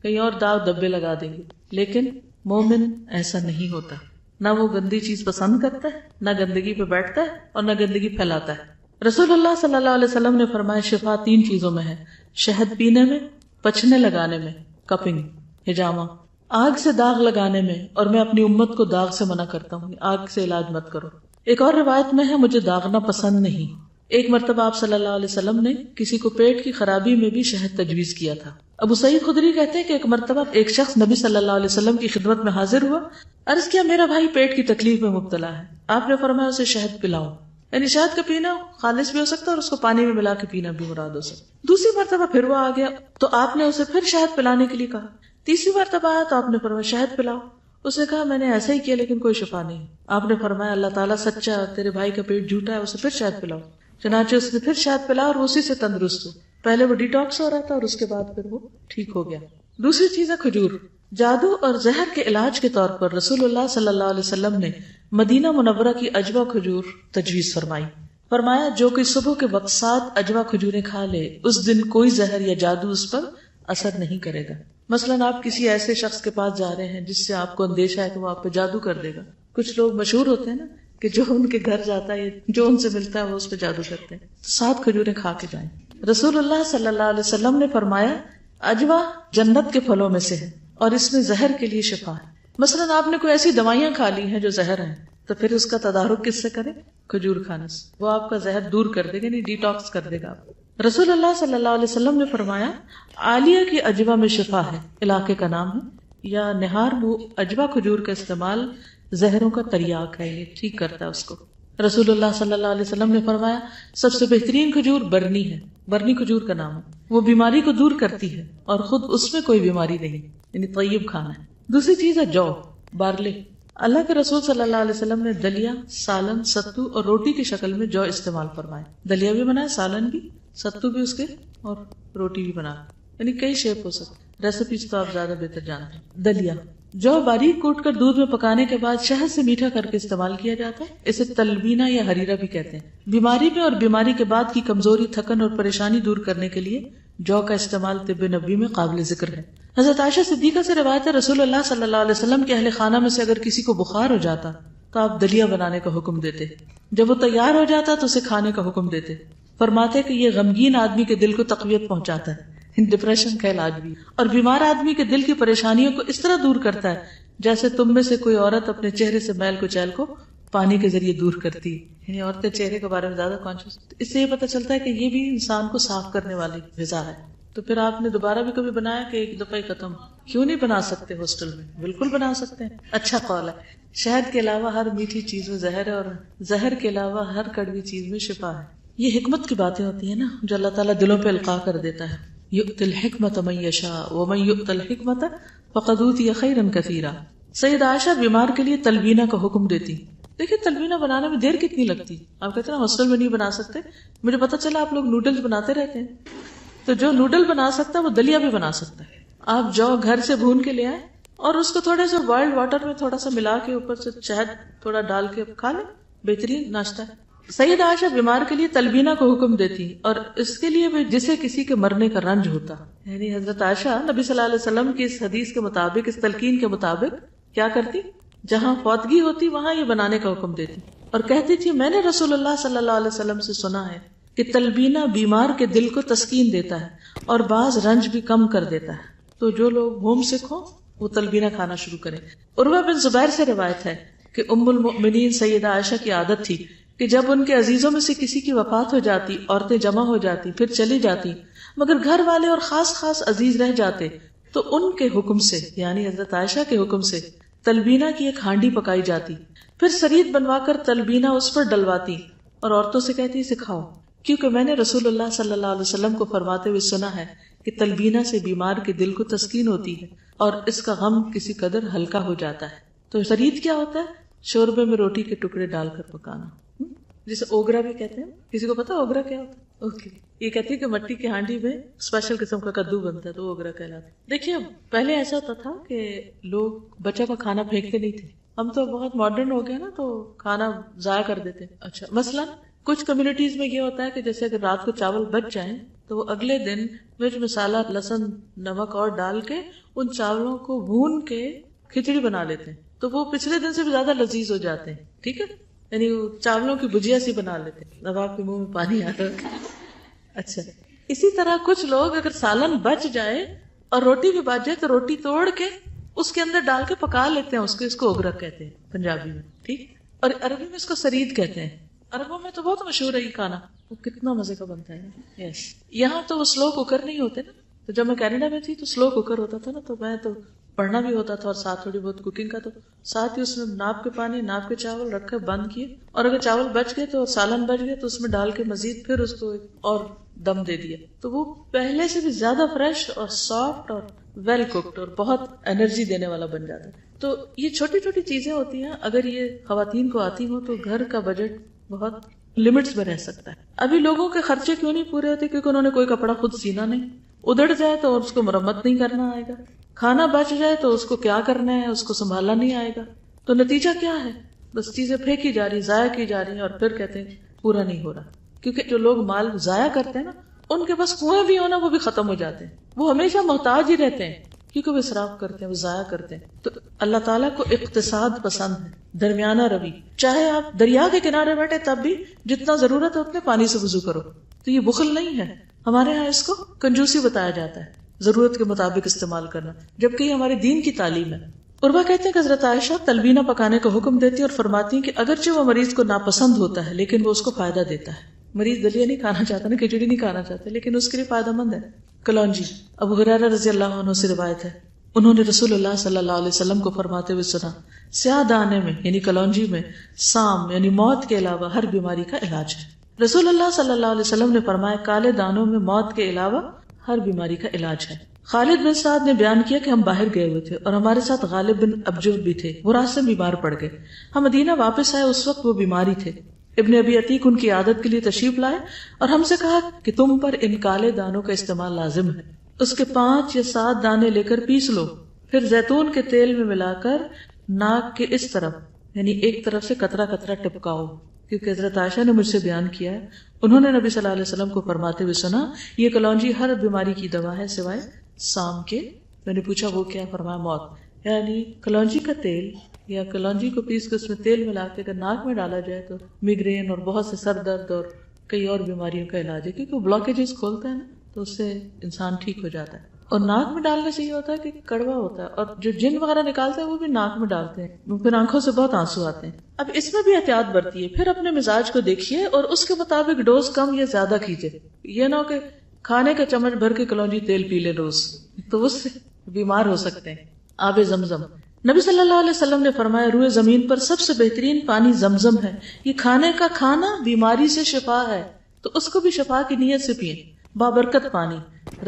A: کہیں اور داغ دبے لگا دیں گے. لیکن مومن ایسا نہیں ہوتا، نہ وہ گندی چیز پسند کرتا ہے، نہ گندگی پہ بیٹھتا ہے اور نہ گندگی پھیلاتا ہے۔ رسول اللہ صلی اللہ علیہ وسلم نے فرمایا شفا 3 چیزوں میں ہے، شہد پینے میں، پچھنے لگانے میں، کپنگ ہجامہ، آگ سے داغ لگانے میں، اور میں اپنی امت کو داغ سے منع کرتا ہوں، آگ سے علاج مت کرو۔ ایک اور روایت میں ہے مجھے داغنا پسند نہیں۔ ایک مرتبہ آپ صلی اللہ علیہ وسلم نے کسی کو پیٹ کی خرابی میں بھی شہد تجویز کیا تھا۔ ابو سعید خدری کہتے ہیں کہ ایک مرتبہ ایک شخص نبی صلی اللہ علیہ وسلم کی خدمت میں حاضر ہوا، عرض کیا میرا بھائی پیٹ کی تکلیف میں مبتلا ہے، آپ نے فرمایا اسے شہد پلاؤ، یعنی شہد کا پینا خالص بھی ہو سکتا ہے اور اس کو پانی میں ملا کے پینا بھی مراد ہو سکتا۔ دوسری مرتبہ پھر وہ آ گیا تو آپ نے اسے پھر شہد پلانے کے لیے کہا۔ تیسری مرتبہ آیا تو آپ نے فرمایا شہد پلاؤ، اس نے کہا میں نے ایسا ہی کیا لیکن کوئی شفا نہیں۔ آپ نے فرمایا اللہ تعالیٰ سچا ہے، تیرے بھائی کا پیٹ جھوٹا ہے، اسے پھر شہد پلاؤ۔ چنانچہ اس نے پھر شہد پلا اور اسی سے تندرست ہو، پہلے وہ ڈیٹاکس ہو رہا تھا اور اس کے بعد پھر وہ ٹھیک ہو گیا۔ دوسری چیز ہے کھجور۔ جادو اور زہر کے علاج کے طور پر رسول اللہ صلی اللہ علیہ وسلم نے مدینہ منورہ کی اجوا کھجور تجویز فرمائی۔ فرمایا جو کوئی صبح کے وقت 7 اجوا کھجوریں کھا لے اس دن کوئی زہر یا جادو اس پر اثر نہیں کرے گا۔ مثلاً آپ کسی ایسے شخص کے پاس جا رہے ہیں جس سے آپ کو اندیشہ ہے کہ وہ آپ پہ جادو کر دے گا۔ کچھ لوگ مشہور ہوتے ہیں نا کہ جو ان کے گھر جاتا ہے جو ان سے ملتا ہے وہ اس پہ جادو کرتے ہیں۔ 7 کھجوریں کھا کے جائیں۔ رسول اللہ صلی اللہ علیہ وسلم نے فرمایا اجوا جنت کے پھلوں میں سے ہے اور اس میں زہر کے لیے شفا ہے۔ مثلاً آپ نے کوئی ایسی دوائیاں کھا لی ہیں جو زہر ہیں تو پھر اس کا تدارک کس سے کریں؟ کھجور کھانے سے، وہ آپ کا زہر دور کر دے گا، یعنی ڈیٹاکس کر دے گا آپ۔ رسول اللہ صلی اللہ علیہ وسلم نے فرمایا عالیہ کی اجوا میں شفا ہے، علاقے کا نام ہے، یا نہار وہ اجوا کھجور کا استعمال زہروں کا تریاق ہے، یہ ٹھیک کرتا ہے اس کو۔ رسول اللہ صلی اللہ علیہ وسلم نے فرمایا سب سے بہترین کھجور برنی ہے، برنی کھجور کا نام ہے، وہ بیماری کو دور کرتی ہے اور خود اس میں کوئی بیماری نہیں، یعنی طیب کھانا ہے۔ دوسری چیز ہے جو، بارلے۔ اللہ کے رسول صلی اللہ علیہ وسلم نے دلیا، سالن، ستو اور روٹی کی شکل میں جو استعمال فرمائے۔ دلیا بھی بنایا، سالن بھی، ستو بھی اس کے، اور روٹی بھی بنا، یعنی کئی شیپ ہو سکتے، ریسیپیز تو آپ زیادہ بہتر جانتے ہیں۔ دلیا جو باریک کوٹ کر دودھ میں پکانے کے بعد شہد سے میٹھا کر کے استعمال کیا جاتا ہے، اسے تلبینہ یا حریرہ بھی کہتے ہیں۔ بیماری میں اور بیماری کے بعد کی کمزوری، تھکن اور پریشانی دور کرنے کے لیے جو کا استعمال طب نبوی میں قابل ذکر ہے۔ حضرت عائشہ صدیقہ سے روایت ہے رسول اللہ صلی اللہ علیہ وسلم کے اہل خانہ میں سے اگر کسی کو بخار ہو جاتا تو آپ دلیا بنانے کا حکم دیتے، جب وہ تیار ہو جاتا تو اسے کھانے کا حکم دیتے۔ فرماتے کہ یہ غمگین آدمی کے دل کو تقویت پہنچاتا ہے، ڈپریشن کا علاج بھی، اور بیمار آدمی کے دل کی پریشانیوں کو اس طرح دور کرتا ہے جیسے تم میں سے کوئی عورت اپنے چہرے سے میل کچیل کو پانی کے ذریعے دور کرتی ہے۔ یعنی عورتیں چہرے کے بارے میں زیادہ کانشیس، اس سے یہ پتہ چلتا ہے کہ یہ بھی انسان کو صاف کرنے والی غذا ہے۔ تو پھر آپ نے دوبارہ بھی کبھی بنایا کہ ایک دفعہ ہی ختم؟ کیوں نہیں بنا سکتے ہاسٹل میں؟ بالکل بنا سکتے ہیں، اچھا قول ہے۔ شہد کے علاوہ ہر میٹھی چیز میں زہر ہے اور زہر کے علاوہ ہر کڑوی چیز میں شفا ہے۔ یہ حکمت کی باتیں ہوتی ہیں نا جو اللہ تعالیٰ دلوں پہ القاء کر دیتا ہے۔ یؤتی الحکمۃ من یشاء ومن یؤت الحکمۃ فقد اوتی خیرا کثیرا۔ سید عائشہ بیمار کے لیے تلبینہ کا حکم دیتی۔ دیکھیں تلبینہ بنانے میں دیر کتنی لگتی، آپ کہتے ہیں ہاسٹل میں نہیں بنا سکتے، مجھے پتا چلا آپ لوگ نوڈلز بناتے رہتے ہیں، تو جو نوڈل بنا سکتا ہے وہ دلیا بھی بنا سکتا ہے۔ آپ جو گھر سے بھون کے لے آئے اور اس کو تھوڑے سے بوائلڈ واٹر میں تھوڑا سا ملا کے اوپر سے شہد تھوڑا ڈال کے کھا لیں، بہترین ناشتہ ہے۔ سید عائشہ بیمار کے لیے تلبینہ کو حکم دیتی اور اس کے لیے بھی جسے کسی کے مرنے کا رنج ہوتا، یعنی حضرت عائشہ نبی صلی اللہ علیہ وسلم کی اس حدیث کے مطابق، اس تلقین کے مطابق کیا کرتی، جہاں فوتگی ہوتی وہاں یہ بنانے کا حکم دیتی اور کہتی تھی میں نے رسول اللہ صلی اللہ علیہ وسلم سے سنا ہے کہ تلبینہ بیمار کے دل کو تسکین دیتا ہے اور بعض رنج بھی کم کر دیتا ہے، تو جو لوگ ہوم سک ہوں وہ تلبینہ کھانا شروع کریں۔ عروہ بن زبیر سے روایت ہے کہ ام المؤمنین سیدہ عائشہ کی عادت تھی کہ جب ان کے عزیزوں میں سے کسی کی وفات ہو جاتی، عورتیں جمع ہو جاتی، پھر چلی جاتی، مگر گھر والے اور خاص خاص عزیز رہ جاتے تو ان کے حکم سے، یعنی حضرت عائشہ کے حکم سے تلبینہ کی ایک ہانڈی پکائی جاتی، پھر سرید بنوا کر تلبینہ اس پر ڈلواتی اور عورتوں سے کہتی سکھاؤ، کیونکہ میں نے رسول اللہ صلی اللہ علیہ وسلم کو فرماتے ہوئے سنا ہے کہ تلبینہ سے بیمار کے دل کو تسکین ہوتی ہے اور اس کا غم کسی قدر ہلکا ہو جاتا ہے۔ تو سرید کیا ہوتا ہے؟ شوربے میں روٹی کے ٹکڑے ڈال کر پکانا، جسے اوگرا بھی کہتے ہیں۔ کسی کو پتا اوگرا کیا ہوتا ہے؟ اوکے، یہ کہتی ہے کہ مٹی کی ہانڈی میں اسپیشل قسم کا کدو بنتا ہے تو اوگرا کہلاتا ہے۔ دیکھیے پہلے ایسا ہوتا تھا کہ لوگ بچوں کا کھانا پھینکتے نہیں تھے، ہم تو بہت ماڈرن ہو گئے نا تو کھانا ضائع کر دیتے۔ اچھا مثلا کچھ کمیونٹیز میں یہ ہوتا ہے کہ جیسے اگر رات کو چاول بچ جائیں تو وہ اگلے دن مرچ مسالہ لہسن نمک اور ڈال کے ان چاولوں کو بھون کے کھچڑی بنا لیتے ہیں تو وہ پچھلے دن سے بھی زیادہ لذیذ ہو جاتے ہیں. ٹھیک ہے, یعنی وہ چاولوں کی بھجیا سی بنا لیتے ہیں. اب آپ کے منہ میں پانی آ رہا ہے. اچھا, اسی طرح کچھ لوگ اگر سالن بچ جائے اور روٹی بھی بچ جائے تو روٹی توڑ کے اس کے اندر ڈال کے پکا لیتے ہیں. اس کو اگرک کہتے ہیں پنجابی میں, ٹھیک, اور عربی میں اس کو سرید کہتے ہیں. عربوں میں تو بہت مشہور ہے یہ کھانا, وہ کتنا مزے کا بنتا ہے. یس, یہاں تو وہ سلو کوکر نہیں ہوتے نا, تو جب میں کینیڈا میں تھی تو سلو کوکر ہوتا تھا نا, تو میں تو پڑھنا بھی ہوتا تھا اور ساتھ تھوڑی بہت کوکنگ کا, تو ساتھ ہی اس میں ناپ کے پانی ناپ کے چاول رکھ کر بند کیے, اور اگر چاول بچ گئے تو سالن بچ گئے تو اس میں ڈال کے مزید پھر اس کو اور دم دے دیا, تو وہ پہلے سے بھی زیادہ فریش اور سافٹ اور ویل کوکڈ اور بہت انرجی دینے والا بن جاتا ہے. تو یہ چھوٹی چھوٹی چیزیں ہوتی ہیں, اگر یہ خواتین کو آتی ہوں تو گھر کا بجٹ بہت لمٹس میں رہ سکتا ہے. ابھی لوگوں کے خرچے کیوں نہیں پورے ہوتے؟ کیونکہ انہوں نے کوئی کپڑا خود سینا نہیں, ادھڑ جائے تو اس کو مرمت نہیں کرنا آئے گا, کھانا بچ جائے تو اس کو کیا کرنا ہے, اس کو سنبھالنا نہیں آئے گا. تو نتیجہ کیا ہے؟ بس چیزیں پھینکی جا رہی, ضائع کی جا رہی ہیں, اور پھر کہتے ہیں پورا نہیں ہو رہا. کیونکہ جو لوگ مال ضائع کرتے ہیں نا, ان کے پاس کنویں بھی ہونا وہ بھی ختم ہو جاتے ہیں. وہ ہمیشہ محتاج ہی رہتے ہیں کیونکہ وہ اسراف کرتے ہیں, وہ ضائع کرتے ہیں. تو اللہ تعالیٰ کو اقتصاد پسند ہے, درمیانہ روی. چاہے آپ دریا کے کنارے بیٹھے تب بھی جتنا ضرورت ہے اتنے پانی سے وضو کرو. تو یہ بخل نہیں ہے, ہمارے ہاں اس کو کنجوسی بتایا جاتا ہے, ضرورت کے مطابق استعمال کرنا, جبکہ یہ ہمارے دین کی تعلیم ہے. عروہ کہتے ہیں کہ حضرت عائشہ تلبینہ پکانے کا حکم دیتی اور فرماتی ہیں کہ اگرچہ وہ مریض کو ناپسند ہوتا ہے لیکن وہ اس کو فائدہ دیتا ہے. مریض دلیا نہیں کھانا چاہتا نا, کھچڑی نہیں کھانا چاہتا, لیکن اس کے لیے فائدہ مند ہے. کلونجی, ابو ہریرہ رضی اللہ عنہ سے روایت ہے, انہوں نے رسول اللہ صلی اللہ علیہ وسلم کو فرماتے ہوئے سنا, سیاہ دانے میں یعنی کلونجی میں سام یعنی موت کے علاوہ ہر بیماری کا علاج ہے. رسول اللہ صلی اللہ علیہ وسلم نے فرمایا, کالے دانوں میں موت کے علاوہ ہر بیماری کا علاج ہے. خالد بن سعد نے بیان کیا کہ ہم باہر گئے ہوئے تھے اور ہمارے ساتھ غالب بن ابجر بھی تھے. وہ راستے میں بیمار پڑ گئے. ہم مدینہ واپس آئے, اس وقت وہ بیماری تھے. ابن ابی عتیق ان کی عادت کے لیے تشریف لائے اور ہم سے کہا کہ تم پر ان کالے دانوں کا استعمال لازم ہے. اس کے 5 یا 7 دانے لے کر پیس لو, پھر زیتون کے تیل میں ملا کر ناک کے اس طرف یعنی ایک طرف سے قطرہ قطرہ ٹپکاؤ. کیونکہ حضرت عائشہ نے مجھ سے بیان کیا ہے, انہوں نے نبی صلی اللہ علیہ وسلم کو فرماتے ہوئے سنا, یہ کلونجی ہر بیماری کی دوا ہے سوائے سام کے. میں نے پوچھا وہ کیا؟ فرمایا موت. یعنی کلونجی کا تیل یا کلونجی کو پیس کے اس میں تیل ملا کے اگر ناک میں ڈالا جائے تو میگرین اور بہت سے سر درد اور کئی اور بیماریوں کا علاج ہے. کیونکہ وہ بلاکیجز کھولتا ہے نا, تو اس سے انسان ٹھیک ہو جاتا ہے. اور ناک میں ڈالنے سے یہ ہوتا ہے کہ کڑوا ہوتا ہے, اور جو جن وغیرہ نکالتے ہیں وہ بھی ناک میں ڈالتے ہیں, پھر آنکھوں سے بہت آنسو آتے ہیں. اب اس میں بھی احتیاط برتیے, پھر اپنے مزاج کو دیکھیے اور اس کے مطابق ڈوز کم یا زیادہ کیجیے. یہ نہ ہو کہ کھانے کا چمچ بھر کے کلونجی تیل پی لے روز, تو اس سے بیمار ہو سکتے ہیں. آب زمزم, نبی صلی اللہ علیہ وسلم نے فرمایا, روئے زمین پر سب سے بہترین پانی زمزم ہے. یہ کھانے کا کھانا بیماری سے شفا ہے, تو اس کو بھی شفا کی نیت سے پئیں. بابرکت پانی,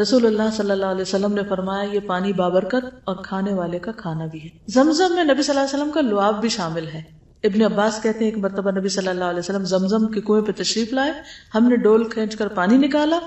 A: رسول اللہ صلی اللہ علیہ وسلم نے فرمایا یہ پانی بابرکت اور کھانے والے کا کھانا بھی ہے. زمزم میں نبی صلی اللہ علیہ وسلم کا لعاب بھی شامل ہے. ابن عباس کہتے ہیں ایک مرتبہ نبی صلی اللہ علیہ وسلم زمزم کے کنویں پہ تشریف لائے, ہم نے ڈول کھینچ کر پانی نکالا,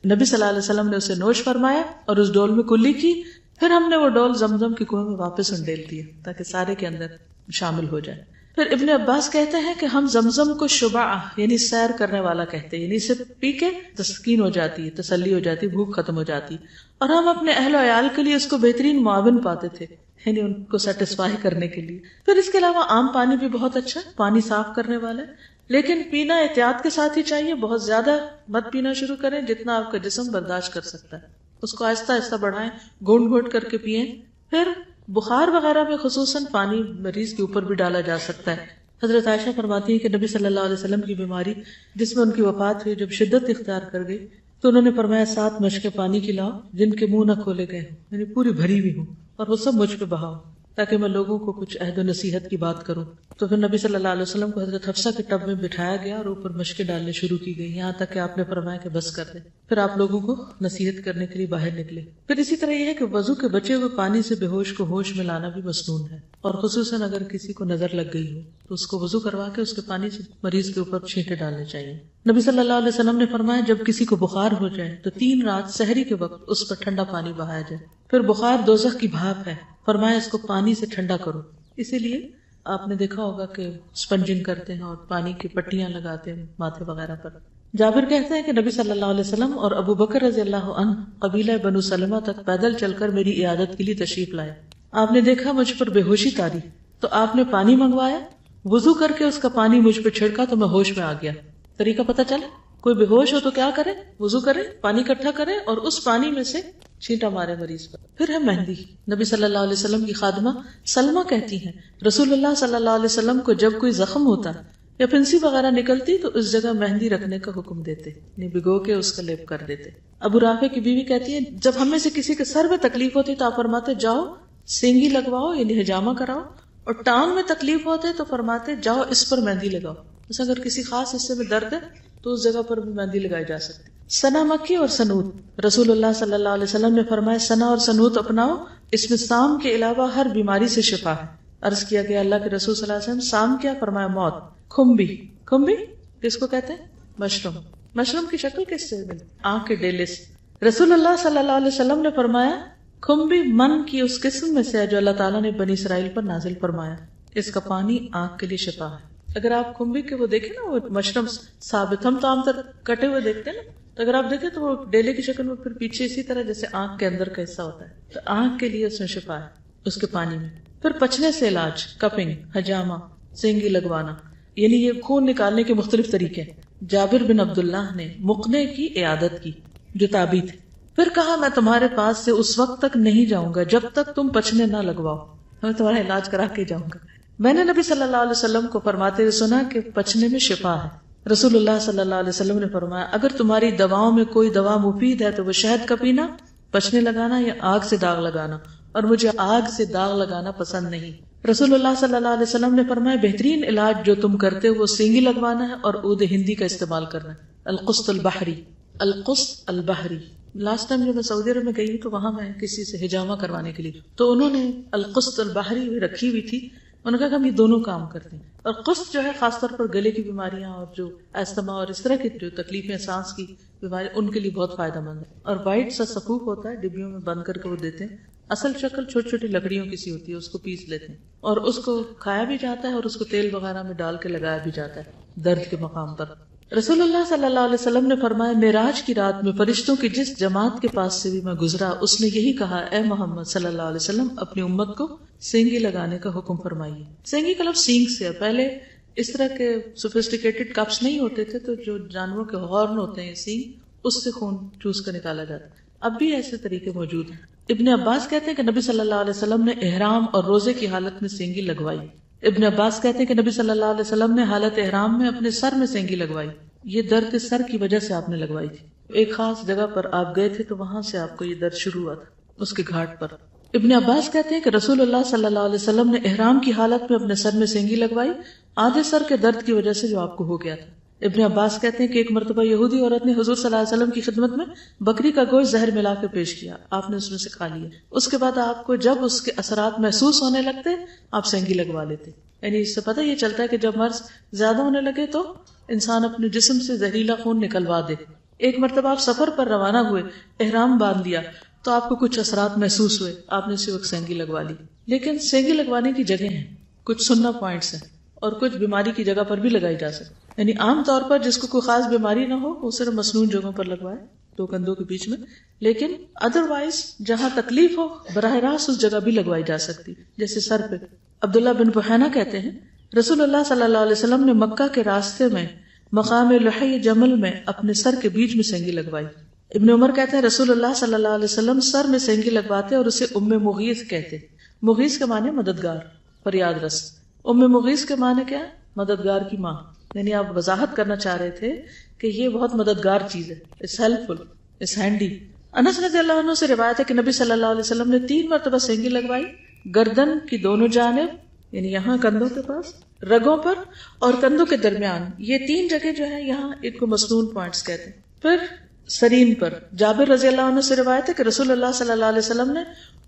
A: نبی صلی اللہ علیہ وسلم نے اسے نوش فرمایا اور اس ڈول میں کلی کی, پھر ہم نے وہ ڈول زمزم کے کنویں میں واپس انڈیل دیا تاکہ سارے کے اندر شامل ہو جائے. پھر ابن عباس کہتے ہیں کہ ہم زمزم کو شبع یعنی سیر کرنے والا کہتے ہیں, یعنی اسے پی کے تسکین ہو جاتی ہے, تسلی ہو جاتی, بھوک ختم ہو جاتی, اور ہم اپنے اہل و عیال کے لیے اس کو بہترین معاون پاتے تھے, یعنی ان کو سیٹسفائی کرنے کے لیے. پھر اس کے علاوہ عام پانی بھی بہت اچھا ہے, پانی صاف کرنے والا ہے, لیکن پینا احتیاط کے ساتھ ہی چاہیے. بہت زیادہ مت پینا شروع کریں, جتنا آپ کا جسم برداشت کر سکتا ہے اس کو آہستہ آہستہ بڑھائیں, گھونٹ گھونٹ کر کے پئیں. پھر بخار وغیرہ میں خصوصاً پانی مریض کے اوپر بھی ڈالا جا سکتا ہے. حضرت عائشہ فرماتی ہے کہ نبی صلی اللہ علیہ وسلم کی بیماری جس میں ان کی وفات ہوئی جب شدت اختیار کر گئی تو انہوں نے فرمایا 7 مشکیں پانی کی لاؤ جن کے منہ نہ کھولے گئے ہوں, یعنی پوری بھری ہوئی ہوں, اور وہ سب مجھ پہ بہاؤ تاکہ میں لوگوں کو کچھ عہد و نصیحت کی بات کروں. تو پھر نبی صلی اللہ علیہ وسلم کو حضرت حفصہ کے ٹب میں بٹھایا گیا اور اوپر مشقیں ڈالنے شروع کی گئی, یہاں تک کہ آپ نے فرمایا کہ بس کر دیں. پھر آپ لوگوں کو نصیحت کرنے کے لیے باہر نکلے. پھر اسی طرح یہ ہے کہ وضو کے بچے ہوئے پانی سے بے ہوش کو ہوش میں لانا بھی مسنون ہے, اور خصوصاً اگر کسی کو نظر لگ گئی ہو تو اس کو وضو کروا کے اس کے پانی سے مریض کے اوپر چھینٹے ڈالنے چاہیے. نبی صلی اللہ علیہ وسلم نے فرمایا جب کسی کو بخار ہو جائے تو 3 رات سحری کے وقت اس پر ٹھنڈا پانی بہایا جائے. پھر بخار دوزخ کی بھاپ ہے, فرمایا اس کو پانی سے ٹھنڈا کرو. اسی لیے آپ نے دیکھا ہوگا کہ اسپنجنگ کرتے ہیں اور پانی کی پٹیاں لگاتے ہیں ماتھے وغیرہ پر. جابر کہتے ہیں کہ نبی صلی اللہ علیہ وسلم اور ابو بکر رضی اللہ عنہ قبیلہ بنو سلمہ تک پیدل چل کر میری عیادت کے لیے تشریف لائے. آپ نے دیکھا مجھ پر بے ہوشی تاری تو آپ نے پانی منگوایا، وضو کر کے اس کا پانی مجھ پہ چھڑکا تو میں ہوش میں آ گیا. طریقہ پتہ چلا؟ کوئی بے ہوش ہو تو کیا کرے؟ وضو کرے، پانی اکٹھا کرے اور اس پانی میں سے چھینٹا مارے مریض پر. پھر ہے مہندی. نبی صلی اللہ علیہ وسلم کی خادمہ سلمہ کہتی ہیں رسول اللہ صلی اللہ علیہ وسلم کو جب کوئی زخم ہوتا یا پھنسی وغیرہ نکلتی تو اس جگہ مہندی رکھنے کا حکم دیتے، یعنی بھگو کے اس کا لیپ کر دیتے. ابو رافع کی بیوی کہتی ہے جب ہم میں سے کسی کے سر میں تکلیف ہوتی تو آپ فرماتے جاؤ سینگی لگواؤ، یعنی حجامہ کراؤ، اور ٹانگ میں تکلیف ہوتے تو فرماتے جاؤ اس پر مہندی لگاؤ. جیسے اگر کسی خاص حصے میں درد ہے تو اس جگہ پر بھی مہندی لگائی جا سکتی. سنا مکی اور سنوت. رسول اللہ صلی اللہ علیہ وسلم نے فرمایا سنا اور سنوت اپناؤ، اس میں سام کے علاوہ ہر بیماری سے شفا ہے. عرض کیا گیا اللہ کے رسول صلی اللہ علیہ وسلم سام کیا؟ فرمایا موت. کھمبی. کھمبی کس کو کہتے ہیں؟ مشروم. مشروم کی شکل کس سے ملی؟ آنکھ کے ڈیلے سے. رسول اللہ صلی اللہ علیہ وسلم نے فرمایا کھمبی من کی اس قسم میں سے ہے جو اللہ تعالیٰ نے بنی اسرائیل پر نازل فرمایا، اس کا پانی آنکھ کے لیے شفا ہے. اگر آپ کھمبی کے وہ دیکھیں نا، وہ مشروم ثابت، ہم تو عام طور کٹے ہوئے دیکھتے ہیں نا، تو اگر آپ دیکھیں تو وہ ڈیلے کی شکل میں پھر پیچھے اسی طرح جیسے آنکھ کے اندر کا حصہ ہوتا ہے، تو آنکھ کے لیے اس میں شفا ہے اس کے پانی میں. پھر پچنے سے علاج، کپنگ، حجامہ، سینگی لگوانا، یعنی یہ خون نکالنے کے مختلف طریقے. جابر بن عبداللہ نے مقنے کی عیادت کی جو تابی تھے. پھر کہا میں تمہارے پاس سے اس وقت تک نہیں جاؤں گا جب تک تم پچنے نہ لگواؤ، میں تمہارا علاج کرا کے جاؤں گا. میں نے نبی صلی اللہ علیہ وسلم کو فرماتے ہوئے سنا کہ پچنے میں شفا ہے. رسول اللہ صلی اللہ علیہ وسلم نے فرمایا اگر تمہاری دواؤں میں کوئی دوا مفید ہے تو وہ شہد کا پینا، پچنے لگانا یا آگ سے داغ لگانا، اور مجھے آگ سے داغ لگانا پسند نہیں. رسول اللہ صلی اللہ علیہ وسلم نے فرمایا بہترین علاج جو تم کرتے ہو وہ سینگی لگوانا ہے اور عود ہندی کا استعمال کرنا ہے. القسط البحری. القسط البحری. لاسٹ ٹائم جب میں سعودی عرب میں گئی ہوں تو وہاں میں کسی سے حجامہ کروانے کے لیے، تو انہوں نے القسط البحری بھی رکھی ہوئی تھی. انہوں نے کہا کہ ہم یہ دونوں کام کرتے ہیں. اور قسط جو ہے خاص طور پر گلے کی بیماریاں اور جو استما اور اس طرح کی جو تکلیفیں سانس کی بیماری ان کے لیے بہت فائدہ مند ہے. اور وائٹ سا سفوف ہوتا ہے، ڈبیوں میں بند کر کے وہ دیتے ہیں. اصل شکل چھوٹی چھوٹی لکڑیوں کی سی ہوتی ہے، اس کو پیس لیتے ہیں اور اس کو کھایا بھی جاتا ہے اور اس کو تیل وغیرہ میں ڈال کے لگایا بھی جاتا ہے درد کے مقام پر. رسول اللہ صلی اللہ علیہ وسلم نے فرمایا معراج کی رات میں فرشتوں کی جس جماعت کے پاس سے بھی میں گزرا اس نے یہی کہا اے محمد صلی اللہ علیہ وسلم اپنی امت کو سینگی لگانے کا حکم فرمائیے. سینگی کا لفظ سینگ سے ہے. پہلے اس طرح کے سوفسٹیکیٹڈ کپس نہیں ہوتے تھے تو جو جانوروں کے ہارن ہوتے ہیں سینگ، اس سے خون چوس کر نکالا جاتا ہے. اب بھی ایسے طریقے موجود ہیں. ابن عباس کہتے ہیں کہ نبی صلی اللہ علیہ وسلم نے احرام اور روزے کی حالت میں سینگی لگوائی. ابن عباس کہتے ہیں کہ نبی صلی اللہ علیہ وسلم نے حالت احرام میں اپنے سر میں سینگی لگوائی. یہ درد سر کی وجہ سے آپ نے لگوائی تھی. ایک خاص جگہ پر آپ گئے تھے تو وہاں سے آپ کو یہ درد شروع ہوا تھا، اس کے گھاٹ پر. ابن عباس کہتے ہیں کہ رسول اللہ صلی اللہ علیہ وسلم نے احرام کی حالت میں اپنے سر میں سینگی لگوائی آدھے سر کے درد کی وجہ سے جو آپ کو ہو گیا تھا. ابن عباس کہتے ہیں کہ ایک مرتبہ یہودی عورت نے حضور صلی اللہ علیہ وسلم کی خدمت میں بکری کا گوشت زہر ملا کے پیش کیا. آپ نے اس میں سے کھا لیا. اس کے بعد آپ کو جب اس کے اثرات محسوس ہونے لگتے آپ سینگی لگوا لیتے. یعنی اس سے پتہ یہ چلتا ہے کہ جب مرض زیادہ ہونے لگے تو انسان اپنے جسم سے زہریلا خون نکلوا دے. ایک مرتبہ آپ سفر پر روانہ ہوئے، احرام باندھ لیا تو آپ کو کچھ اثرات محسوس ہوئے، آپ نے اسی وقت سینگی لگوا لی. لیکن سینگی لگوانے کی جگہ ہیں، کچھ سننا پوائنٹس ہیں اور کچھ بیماری کی جگہ پر بھی لگائی جا سکتی. یعنی عام طور پر جس کو کوئی خاص بیماری نہ ہو وہ صرف مسنون جگہوں پر لگوائے، دو کندھوں کے بیچ میں. لیکن ادروائز جہاں تکلیف ہو براہ راست اس جگہ بھی لگوائی جا سکتی، جیسے سر پہ. عبداللہ بن بحینہ کہتے ہیں رسول اللہ صلی اللہ علیہ وسلم نے مکہ کے راستے میں مقام لحی جمل میں اپنے سر کے بیچ میں سینگی لگوائی. ابن عمر کہتے ہیں رسول اللہ صلی اللہ علیہ وسلم سر میں سینگی لگواتے اور اسے ام مغیث کہتے. مغیث کے معنی مددگار، فریاد رس. ام مغیث کے معنی کیا ہے؟ مددگار کی ماں. یعنی آپ وضاحت کرنا چاہ رہے تھے کہ یہ بہت مددگار چیز ہے، it's helpful, it's handy. انس رضی اللہ عنہ سے روایت ہے کہ نبی صلی اللہ علیہ وسلم نے 3 مرتبہ سینگی لگوائی، گردن کی دونوں جانب، یعنی یہاں کندھوں کے پاس، رگوں پر اور کندھوں کے درمیان. یہ 3 جگہ جو ہے یہاں ایک کو مسنون پوائنٹس کہتے ہیں. پھر سرین پر جابر رضی اللہ عنہ سے روایت ہے کہ رسول اللہ صلی اللہ علیہ وسلم نے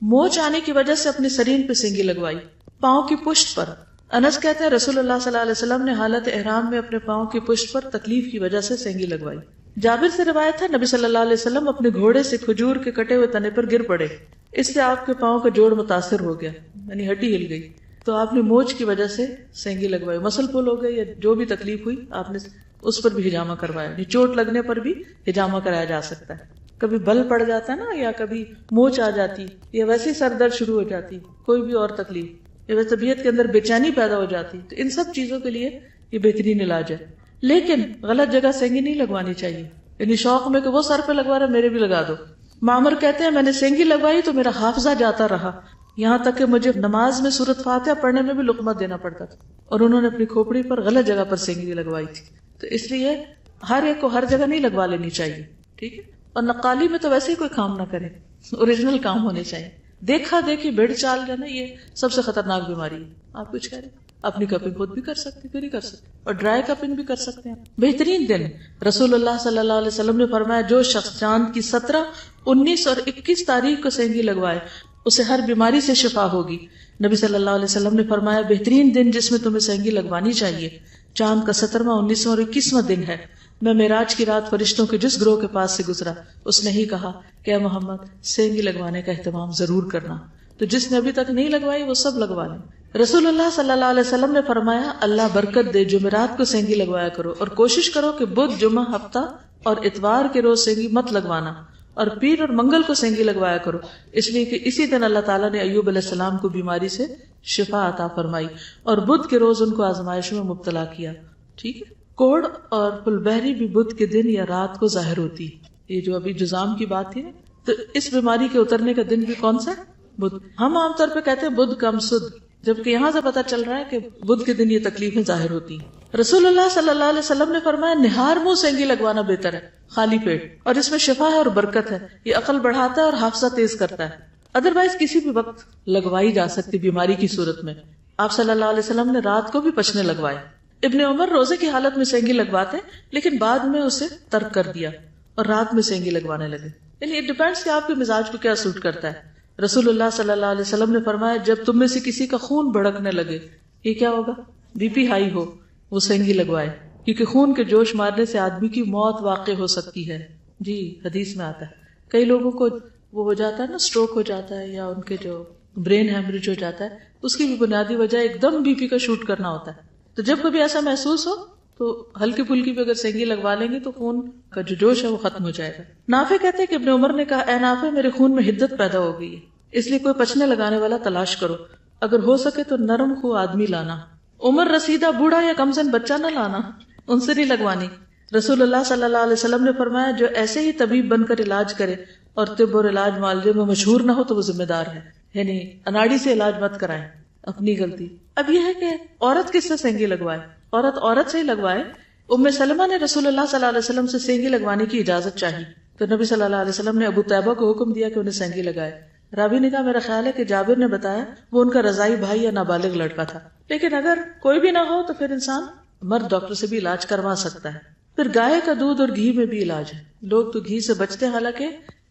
A: موچ آنے کی وجہ سے اپنی سرین پہ سینگی لگوائی. پاؤں کی پشت پر انس کہتے ہیں رسول اللہ صلی اللہ علیہ وسلم نے حالت احرام میں اپنے پاؤں کی پشت پر تکلیف کی وجہ سے سینگی لگوائی. جابر سے روایت ہے نبی صلی اللہ علیہ وسلم اپنے گھوڑے سے کھجور کے کٹے ہوئے تنے پر گر پڑے، اس سے آپ کے پاؤں کا جوڑ متاثر ہو گیا، یعنی ہڈی ہل گئی، تو آپ نے موچ کی وجہ سے سینگی لگوائی. مسل پل ہو گئے یا جو بھی تکلیف ہوئی آپ نے اس پر بھی حجامہ کروایا. چوٹ لگنے پر بھی حجامہ کرایا جا سکتا ہے. کبھی بل پڑ جاتا ہے نا، یا کبھی موچ آ جاتی، یا ویسے ہی سر درد شروع ہو جاتی، کوئی بھی اور تکلیف، یا ویسے طبیعت کے اندر بے چینی پیدا ہو جاتی، تو ان سب چیزوں کے لیے یہ بہترین علاج ہے. لیکن غلط جگہ سینگی نہیں لگوانی چاہیے، یعنی شوق میں کہ وہ سر پہ لگوا رہا میرے بھی لگا دو. معمر کہتے ہیں میں نے سینگی لگوائی تو میرا حافظہ جاتا رہا، یہاں تک کہ مجھے نماز میں سورۃ فاتحہ پڑھنے میں بھی لقمہ دینا پڑتا تھا، اور انہوں نے اپنی کھوپڑی پر غلط جگہ پر سینگی لگوائی تھی. تو اس لیے ہر ایک کو ہر جگہ نہیں لگوا لینی چاہیے، ٹھیک ہے. اور نقالی میں تو ویسے ہی کوئی کام نہ کرے، اوریجنل کام ہونے چاہیے. دیکھا دیکھی بھیڑ چال جانا یہ سب سے خطرناک بیماری ہے. آپ کچھ کہہ رہے ہیں؟ اپنی کپنگ خود بھی کر سکتے، پھر ہی کر سکتے، اور ڈرائی کپنگ بھی کر سکتے ہیں. بہترین دن رسول اللہ صلی اللہ علیہ وسلم نے فرمایا جو شخص چاند کی 17، 19 اور 21 تاریخ کو سینگی لگوائے اسے ہر بیماری سے شفا ہوگی. نبی صلی اللہ علیہ وسلم نے فرمایا بہترین دن جس میں تمہیں سینگی لگوانی چاہیے چاند کا 17واں، 19واں اور 21واں دن ہے. میں معراج کی رات فرشتوں کے جس گروہ کے پاس سے گزرا اس نے ہی کہا کہ اے محمد سینگی لگوانے کا اہتمام ضرور کرنا. تو جس نے ابھی تک نہیں لگوائی وہ سب لگوا لیں. رسول اللہ صلی اللہ علیہ وسلم نے فرمایا اللہ برکت دے جمعرات کو سینگی لگوایا کرو، اور کوشش کرو کہ بدھ، جمعہ، ہفتہ اور اتوار کے روز سینگی مت لگوانا، اور پیر اور منگل کو سینگی لگوایا کرو، اس لیے کہ اسی دن اللہ تعالیٰ نے ایوب علیہ السلام کو بیماری سے شفا عطا فرمائی، اور بدھ کے روز ان کو آزمائش میں مبتلا کیا. ٹھیک ہے. کوڑ اور پلبہری بھی بدھ کے دن یا رات کو ظاہر ہوتی. یہ جو ابھی جزام کی بات تھی نا، تو اس بیماری کے اترنے کا دن بھی کون سا ہے؟ بدھ. ہم عام طور پہ کہتے ہیں بدھ کم سدھ، جبکہ یہاں سے پتا چل رہا ہے کہ بدھ کے دن یہ تکلیفیں ظاہر ہوتی ہیں. رسول اللہ صلی اللہ علیہ وسلم نے فرمایا نہار منہ سینگی لگوانا بہتر ہے، خالی پیٹ، اور اس میں شفا ہے اور برکت ہے. یہ عقل بڑھاتا ہے اور حافظہ تیز کرتا ہے. ادروائز کسی بھی وقت لگوائی جا سکتی بیماری کی صورت میں. آپ صلی اللہ علیہ وسلم نے رات کو بھی پچنے لگوائے. ابن عمر روزے کی حالت میں سینگی لگواتے لیکن بعد میں اسے ترک کر دیا اور رات میں سینگی لگوانے لگے. یعنی اٹ ڈیپینڈس کہ آپ کے مزاج کو کیا سوٹ کرتا ہے. رسول اللہ صلی اللہ علیہ وسلم نے فرمایا جب تم میں سے کسی کا خون بھڑکنے لگے، یہ کیا ہوگا؟ بی پی ہائی ہو، وہ سینگی لگوائے، کیونکہ خون کے جوش مارنے سے آدمی کی موت واقع ہو سکتی ہے. جی حدیث میں آتا ہے. کئی لوگوں کو وہ ہو جاتا ہے نا، اسٹروک ہو جاتا ہے یا ان کے جو برین ہیمریج ہو جاتا ہے، اس کی بھی بنیادی وجہ ایک دم بی پی کا شوٹ کرنا ہوتا ہے. تو جب کبھی ایسا محسوس ہو تو ہلکی پھلکی بھی اگر سینگی لگوا لیں گے تو خون کا جو جوش ہے وہ ختم ہو جائے گا. نافع کہتے ہیں کہ ابن عمر نے کہا اے نافع میرے خون میں حدت پیدا ہو گئی ہے، اس لیے کوئی پچنے لگانے والا تلاش کرو، اگر ہو سکے تو نرم خو آدمی لانا. عمر رسیدہ بوڑھا یا کمزن بچہ نہ لانا، ان سے نہیں لگوانی. رسول اللہ صلی اللہ علیہ وسلم نے فرمایا جو ایسے ہی طبیب بن کر علاج کرے اور طب اور علاج معالجے میں مشہور نہ ہو تو وہ ذمہ دار ہے. یعنی اناڑی سے علاج مت کرائیں، اپنی غلطی. اب یہ ہے کہ عورت کس سے سینگی لگوائے؟ عورت سے ہی لگوائے. ام سلمہ نے رسول اللہ صلی اللہ علیہ وسلم سے سینگی لگوانے کی اجازت چاہی تو نبی صلی اللہ علیہ وسلم نے ابو طیبہ کو حکم دیا کہ انہیں سینگی لگائے. راوی نے کہا میرا خیال ہے کہ جابر نے بتایا وہ ان کا رضائی بھائی یا نابالغ لڑکا تھا، لیکن اگر کوئی بھی نہ ہو تو پھر انسان مرد ڈاکٹر سے بھی علاج کروا سکتا ہے. پھر گائے کا دودھ اور گھی میں بھی علاج ہے. لوگ تو گھی سے بچتے ہیں، حالانکہ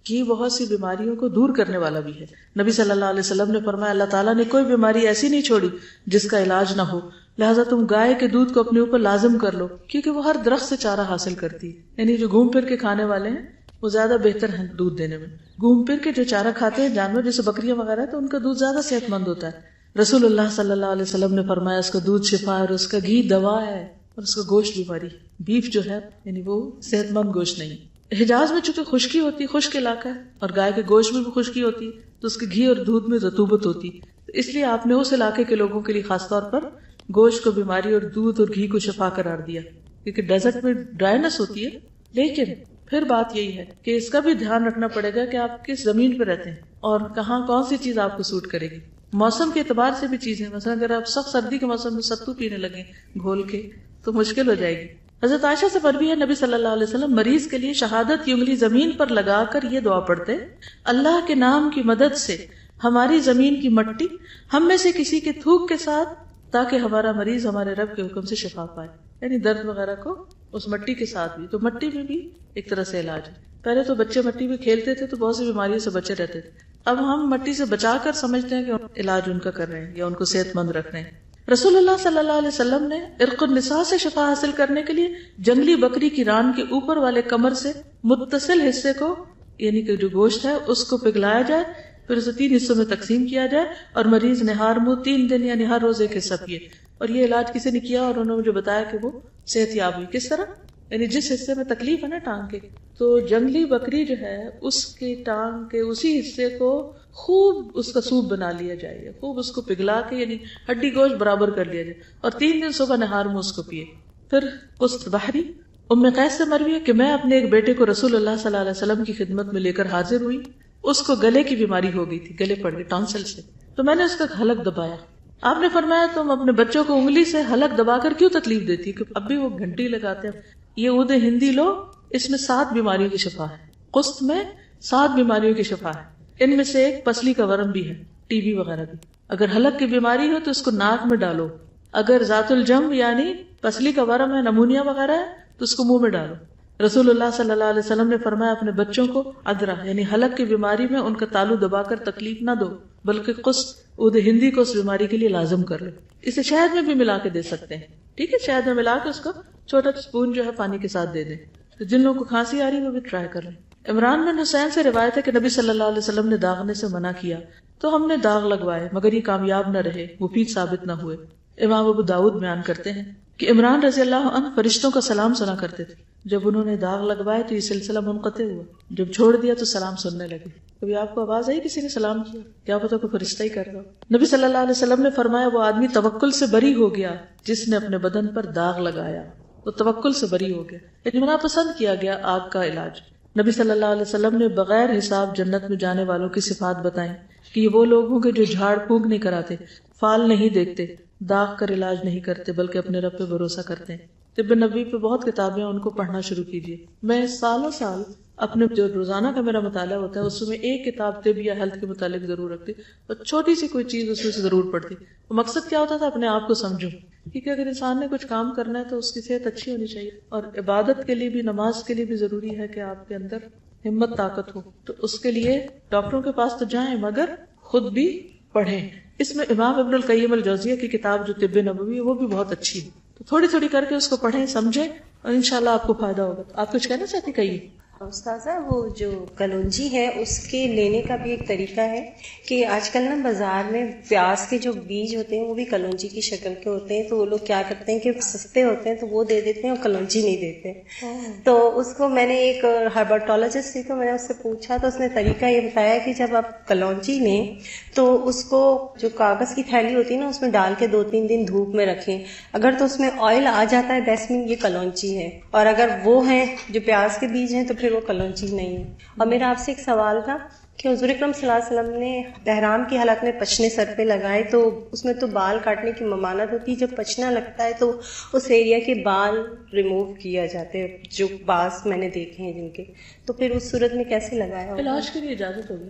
A: گھی بہت سی بیماریوں کو دور کرنے والا بھی ہے. نبی صلی اللہ علیہ وسلم نے فرمایا اللہ تعالیٰ نے کوئی بیماری ایسی نہیں چھوڑی جس کا علاج نہ ہو، لہٰذا تم گائے کے دودھ کو اپنے اوپر لازم کر لو، کیونکہ وہ ہر درخت سے چارہ حاصل کرتی ہے. یعنی جو گھوم پھر کے کھانے والے ہیں وہ زیادہ بہتر ہیں دودھ دینے میں. گھوم پھر کے جو چارہ کھاتے ہیں جانور جیسے بکریاں وغیرہ تو ان کا دودھ زیادہ صحت مند ہوتا ہے. رسول اللہ صلی اللہ علیہ وسلم نے فرمایا اس کا دودھ شفا ہے اور اس کا گھی دوا ہے اور اس کا گوشت بیماری. بیف جو ہے یعنی وہ صحت مند گوشت نہیں. حجاز میں چونکہ خشکی ہوتی ہے، خشک علاقہ ہے، اور گائے کے گوشت میں بھی خشکی ہوتی ہے تو اس کے گھی اور دودھ میں رطوبت ہوتی ہے، تو اس لیے آپ نے اس علاقے کے لوگوں کے لیے خاص طور پر گوشت کو بیماری اور دودھ اور گھی کو شفا قرار دیا، کیونکہ ڈیزرٹ میں ڈرائینس ہوتی ہے. لیکن پھر بات یہی ہے کہ اس کا بھی دھیان رکھنا پڑے گا کہ آپ کس زمین پہ رہتے ہیں اور کہاں کون سی چیز آپ کو سوٹ کرے گی. موسم کے اعتبار سے بھی چیزیں، مثلا اگر آپ سخت سردی کے موسم میں ستو پینے لگیں گھول کے تو مشکل ہو جائے گی. حضرت عائشہ سے مروی ہے نبی صلی اللہ علیہ وسلم مریض کے لیے شہادت کی انگلی زمین پر لگا کر یہ دعا پڑھتے اللہ کے نام کی مدد سے ہماری زمین کی مٹی ہم میں سے کسی کے تھوک کے ساتھ، تاکہ ہمارا مریض ہمارے رب کے حکم سے شفا پائے. یعنی درد وغیرہ کو اس مٹی کے ساتھ بھی، تو مٹی میں بھی ایک طرح سے علاج ہے. پہلے تو بچے مٹی میں کھیلتے تھے تو بہت سی بیماریوں سے بچے رہتے تھے، اب ہم مٹی سے بچا کر سمجھتے ہیں کہ علاج ان کا کر رہے ہیں یا ان کو صحت مند رکھ رہے ہیں. رسول اللہ صلی اللہ علیہ وسلم نے عرق النساء سے شفا حاصل کرنے کے لیے جنگلی بکری کی ران کے اوپر والے کمر سے متصل حصے کو، یعنی کہ جو گوشت ہے اس کو پگھلایا جائے، پھر اسے 3 حصوں میں تقسیم کیا جائے اور مریض نہار منہ 3 دن یعنی ہر روز ایک حصہ پیے. اور یہ علاج کسی نے کیا اور انہوں نے مجھے بتایا کہ وہ صحت یاب ہوئی. کس طرح؟ یعنی جس حصے میں تکلیف ہے نا ٹانگ کے، تو جنگلی بکری جو ہے اس کی ٹانگ کے اسی حصے کو خوب اس کا سوپ بنا لیا جائے، خوب اس کو پگھلا کے یعنی ہڈی گوشت برابر کر لیا جائے، اور 3 دن صبح نہار میں اس کو پیے. پھر قسط بحری. ام قیس سے مروی ہے کہ میں اپنے ایک بیٹے کو رسول اللہ صلی اللہ علیہ وسلم کی خدمت میں لے کر حاضر ہوئی. اس کو گلے کی بیماری ہو گئی تھی، گلے پڑ گئی ٹانسل سے. تو میں نے اس کا حلق دبایا. آپ نے فرمایا تم اپنے بچوں کو انگلی سے حلق دبا کر کیوں تکلیف دیتی؟ کہ اب بھی وہ گھنٹی لگاتے ہیں. یہ عود ہندی لو، اس میں 7 بیماریوں کی شفا ہے. قسط میں 7 بیماریوں کی شفا ہے. ان میں سے ایک پسلی کا ورم بھی ہے، ٹی بی وغیرہ بھی. اگر حلق کی بیماری ہو تو اس کو ناک میں ڈالو. اگر ذات الجنب یعنی پسلی کا ورم ہے، نمونیا وغیرہ ہے تو اس کو منہ میں ڈالو. رسول اللہ صلی اللہ علیہ وسلم نے فرمایا اپنے بچوں کو ادرا یعنی حلق کی بیماری میں ان کا تالو دبا کر تکلیف نہ دو، بلکہ قسط عود ہندی کو اس بیماری کے لیے لازم کر لو. اسے شہد میں بھی ملا کے دے سکتے ہیں، ٹھیک ہے، شہد میں ملا کے اس کو چھوٹا اسپون جو ہے پانی کے ساتھ دے دیں. تو جن لوگوں کو کھانسی آ رہی ہے وہ بھی ٹرائی کر لیں. عمران بن حسین سے روایت ہے کہ نبی صلی اللہ علیہ وسلم نے داغنے سے منع کیا تو ہم نے داغ لگوائے مگر یہ کامیاب نہ رہے، مفید ثابت نہ ہوئے. امام ابو داؤد بیان کرتے ہیں کہ عمران رضی اللہ عنہ فرشتوں کا سلام سنا کرتے تھے. جب انہوں نے داغ لگوائے تو یہ سلسلہ منقطع ہوا، جب چھوڑ دیا تو سلام سننے لگے. کبھی آپ کو آواز آئی کسی نے سلام کیا؟ کیا پتا کوئی فرشتہ ہی کر رہا ہو. نبی صلی اللہ علیہ وسلم نے فرمایا وہ آدمی توکل سے بری ہو گیا جس نے اپنے بدن پر داغ لگایا. وہ توکل سے بری ہو گیا، یعنی ناپسند کیا گیا آگ کا علاج. نبی صلی اللہ علیہ وسلم نے بغیر حساب جنت میں جانے والوں کی صفات بتائیں کہ یہ وہ لوگ ہوں گے جو جھاڑ پھونک نہیں کراتے، فال نہیں دیکھتے، داغ کر علاج نہیں کرتے، بلکہ اپنے رب پہ بھروسہ کرتے ہیں. طب نبوی پہ بہت کتابیں ان کو پڑھنا شروع کیجیے. میں سالوں سال اپنے جو روزانہ کا میرا مطالعہ ہوتا ہے اس میں ایک کتاب طب یا ہیلتھ کے متعلق ضرور رکھتی اور چھوٹی سی کوئی چیز اس میں سے ضرور پڑھتی. مقصد کیا ہوتا تھا؟ اپنے آپ کو سمجھوں، کیونکہ اگر انسان نے کچھ کام کرنا ہے تو اس کی صحت اچھی ہونی چاہیے. اور عبادت کے لیے بھی، نماز کے لیے بھی ضروری ہے کہ آپ کے اندر ہمت طاقت ہو. تو اس کے لیے ڈاکٹروں کے پاس تو جائیں مگر خود بھی پڑھیں. اس میں امام ابن القیم الجوزیہ کی کتاب جو طب نبوی ہے وہ بھی بہت اچھی ہے. تو تھوڑی تھوڑی کر کے اس کو پڑھیں، سمجھیں اور انشاءاللہ آپ کو فائدہ ہوگا. آپ کچھ کہنا چاہتی؟ کہیے.
K: استاذہ وہ جو کلونجی ہے اس کے لینے کا بھی ایک طریقہ ہے کہ آج کل نا بازار میں پیاز کے جو بیج ہوتے ہیں وہ بھی کلونجی کی شکل کے ہوتے ہیں. تو وہ لوگ کیا کرتے ہیں کہ سستے ہوتے ہیں تو وہ دے دیتے ہیں اور کلونجی نہیں دیتے. تو اس کو میں نے ایک ہربرٹولوجسٹ تھی تو میں نے اس سے پوچھا تو اس نے طریقہ یہ بتایا کہ جب آپ کلونجی لیں تو اس کو جو کاغذ کی تھیلی ہوتی ہے نا اس میں ڈال کے 2-3 دن دھوپ میں رکھیں. اگر تو اس میں آئل آ جاتا ہے دیٹس مین یہ کلونجی ہے، اور اگر وہ ہیں جو پیاز کے بیج ہیں تو پھر وہ کلونجی نہیں ہے. اور میرا آپ سے ایک سوال تھا کہ حضور اکرم صلی اللہ علیہ وسلم نے احرام کی حالت میں پچنے سر پہ لگائے تو اس میں تو بال کاٹنے کی ممانعت ہوتی ہے. جب پچنا لگتا ہے تو اس ایریا کے بال ریموو کیا جاتے ہیں، جو بعض میں نے دیکھے ہیں جن کے، تو پھر اس صورت میں کیسے لگایا؟
A: علاج کے لیے اجازت ہوگی.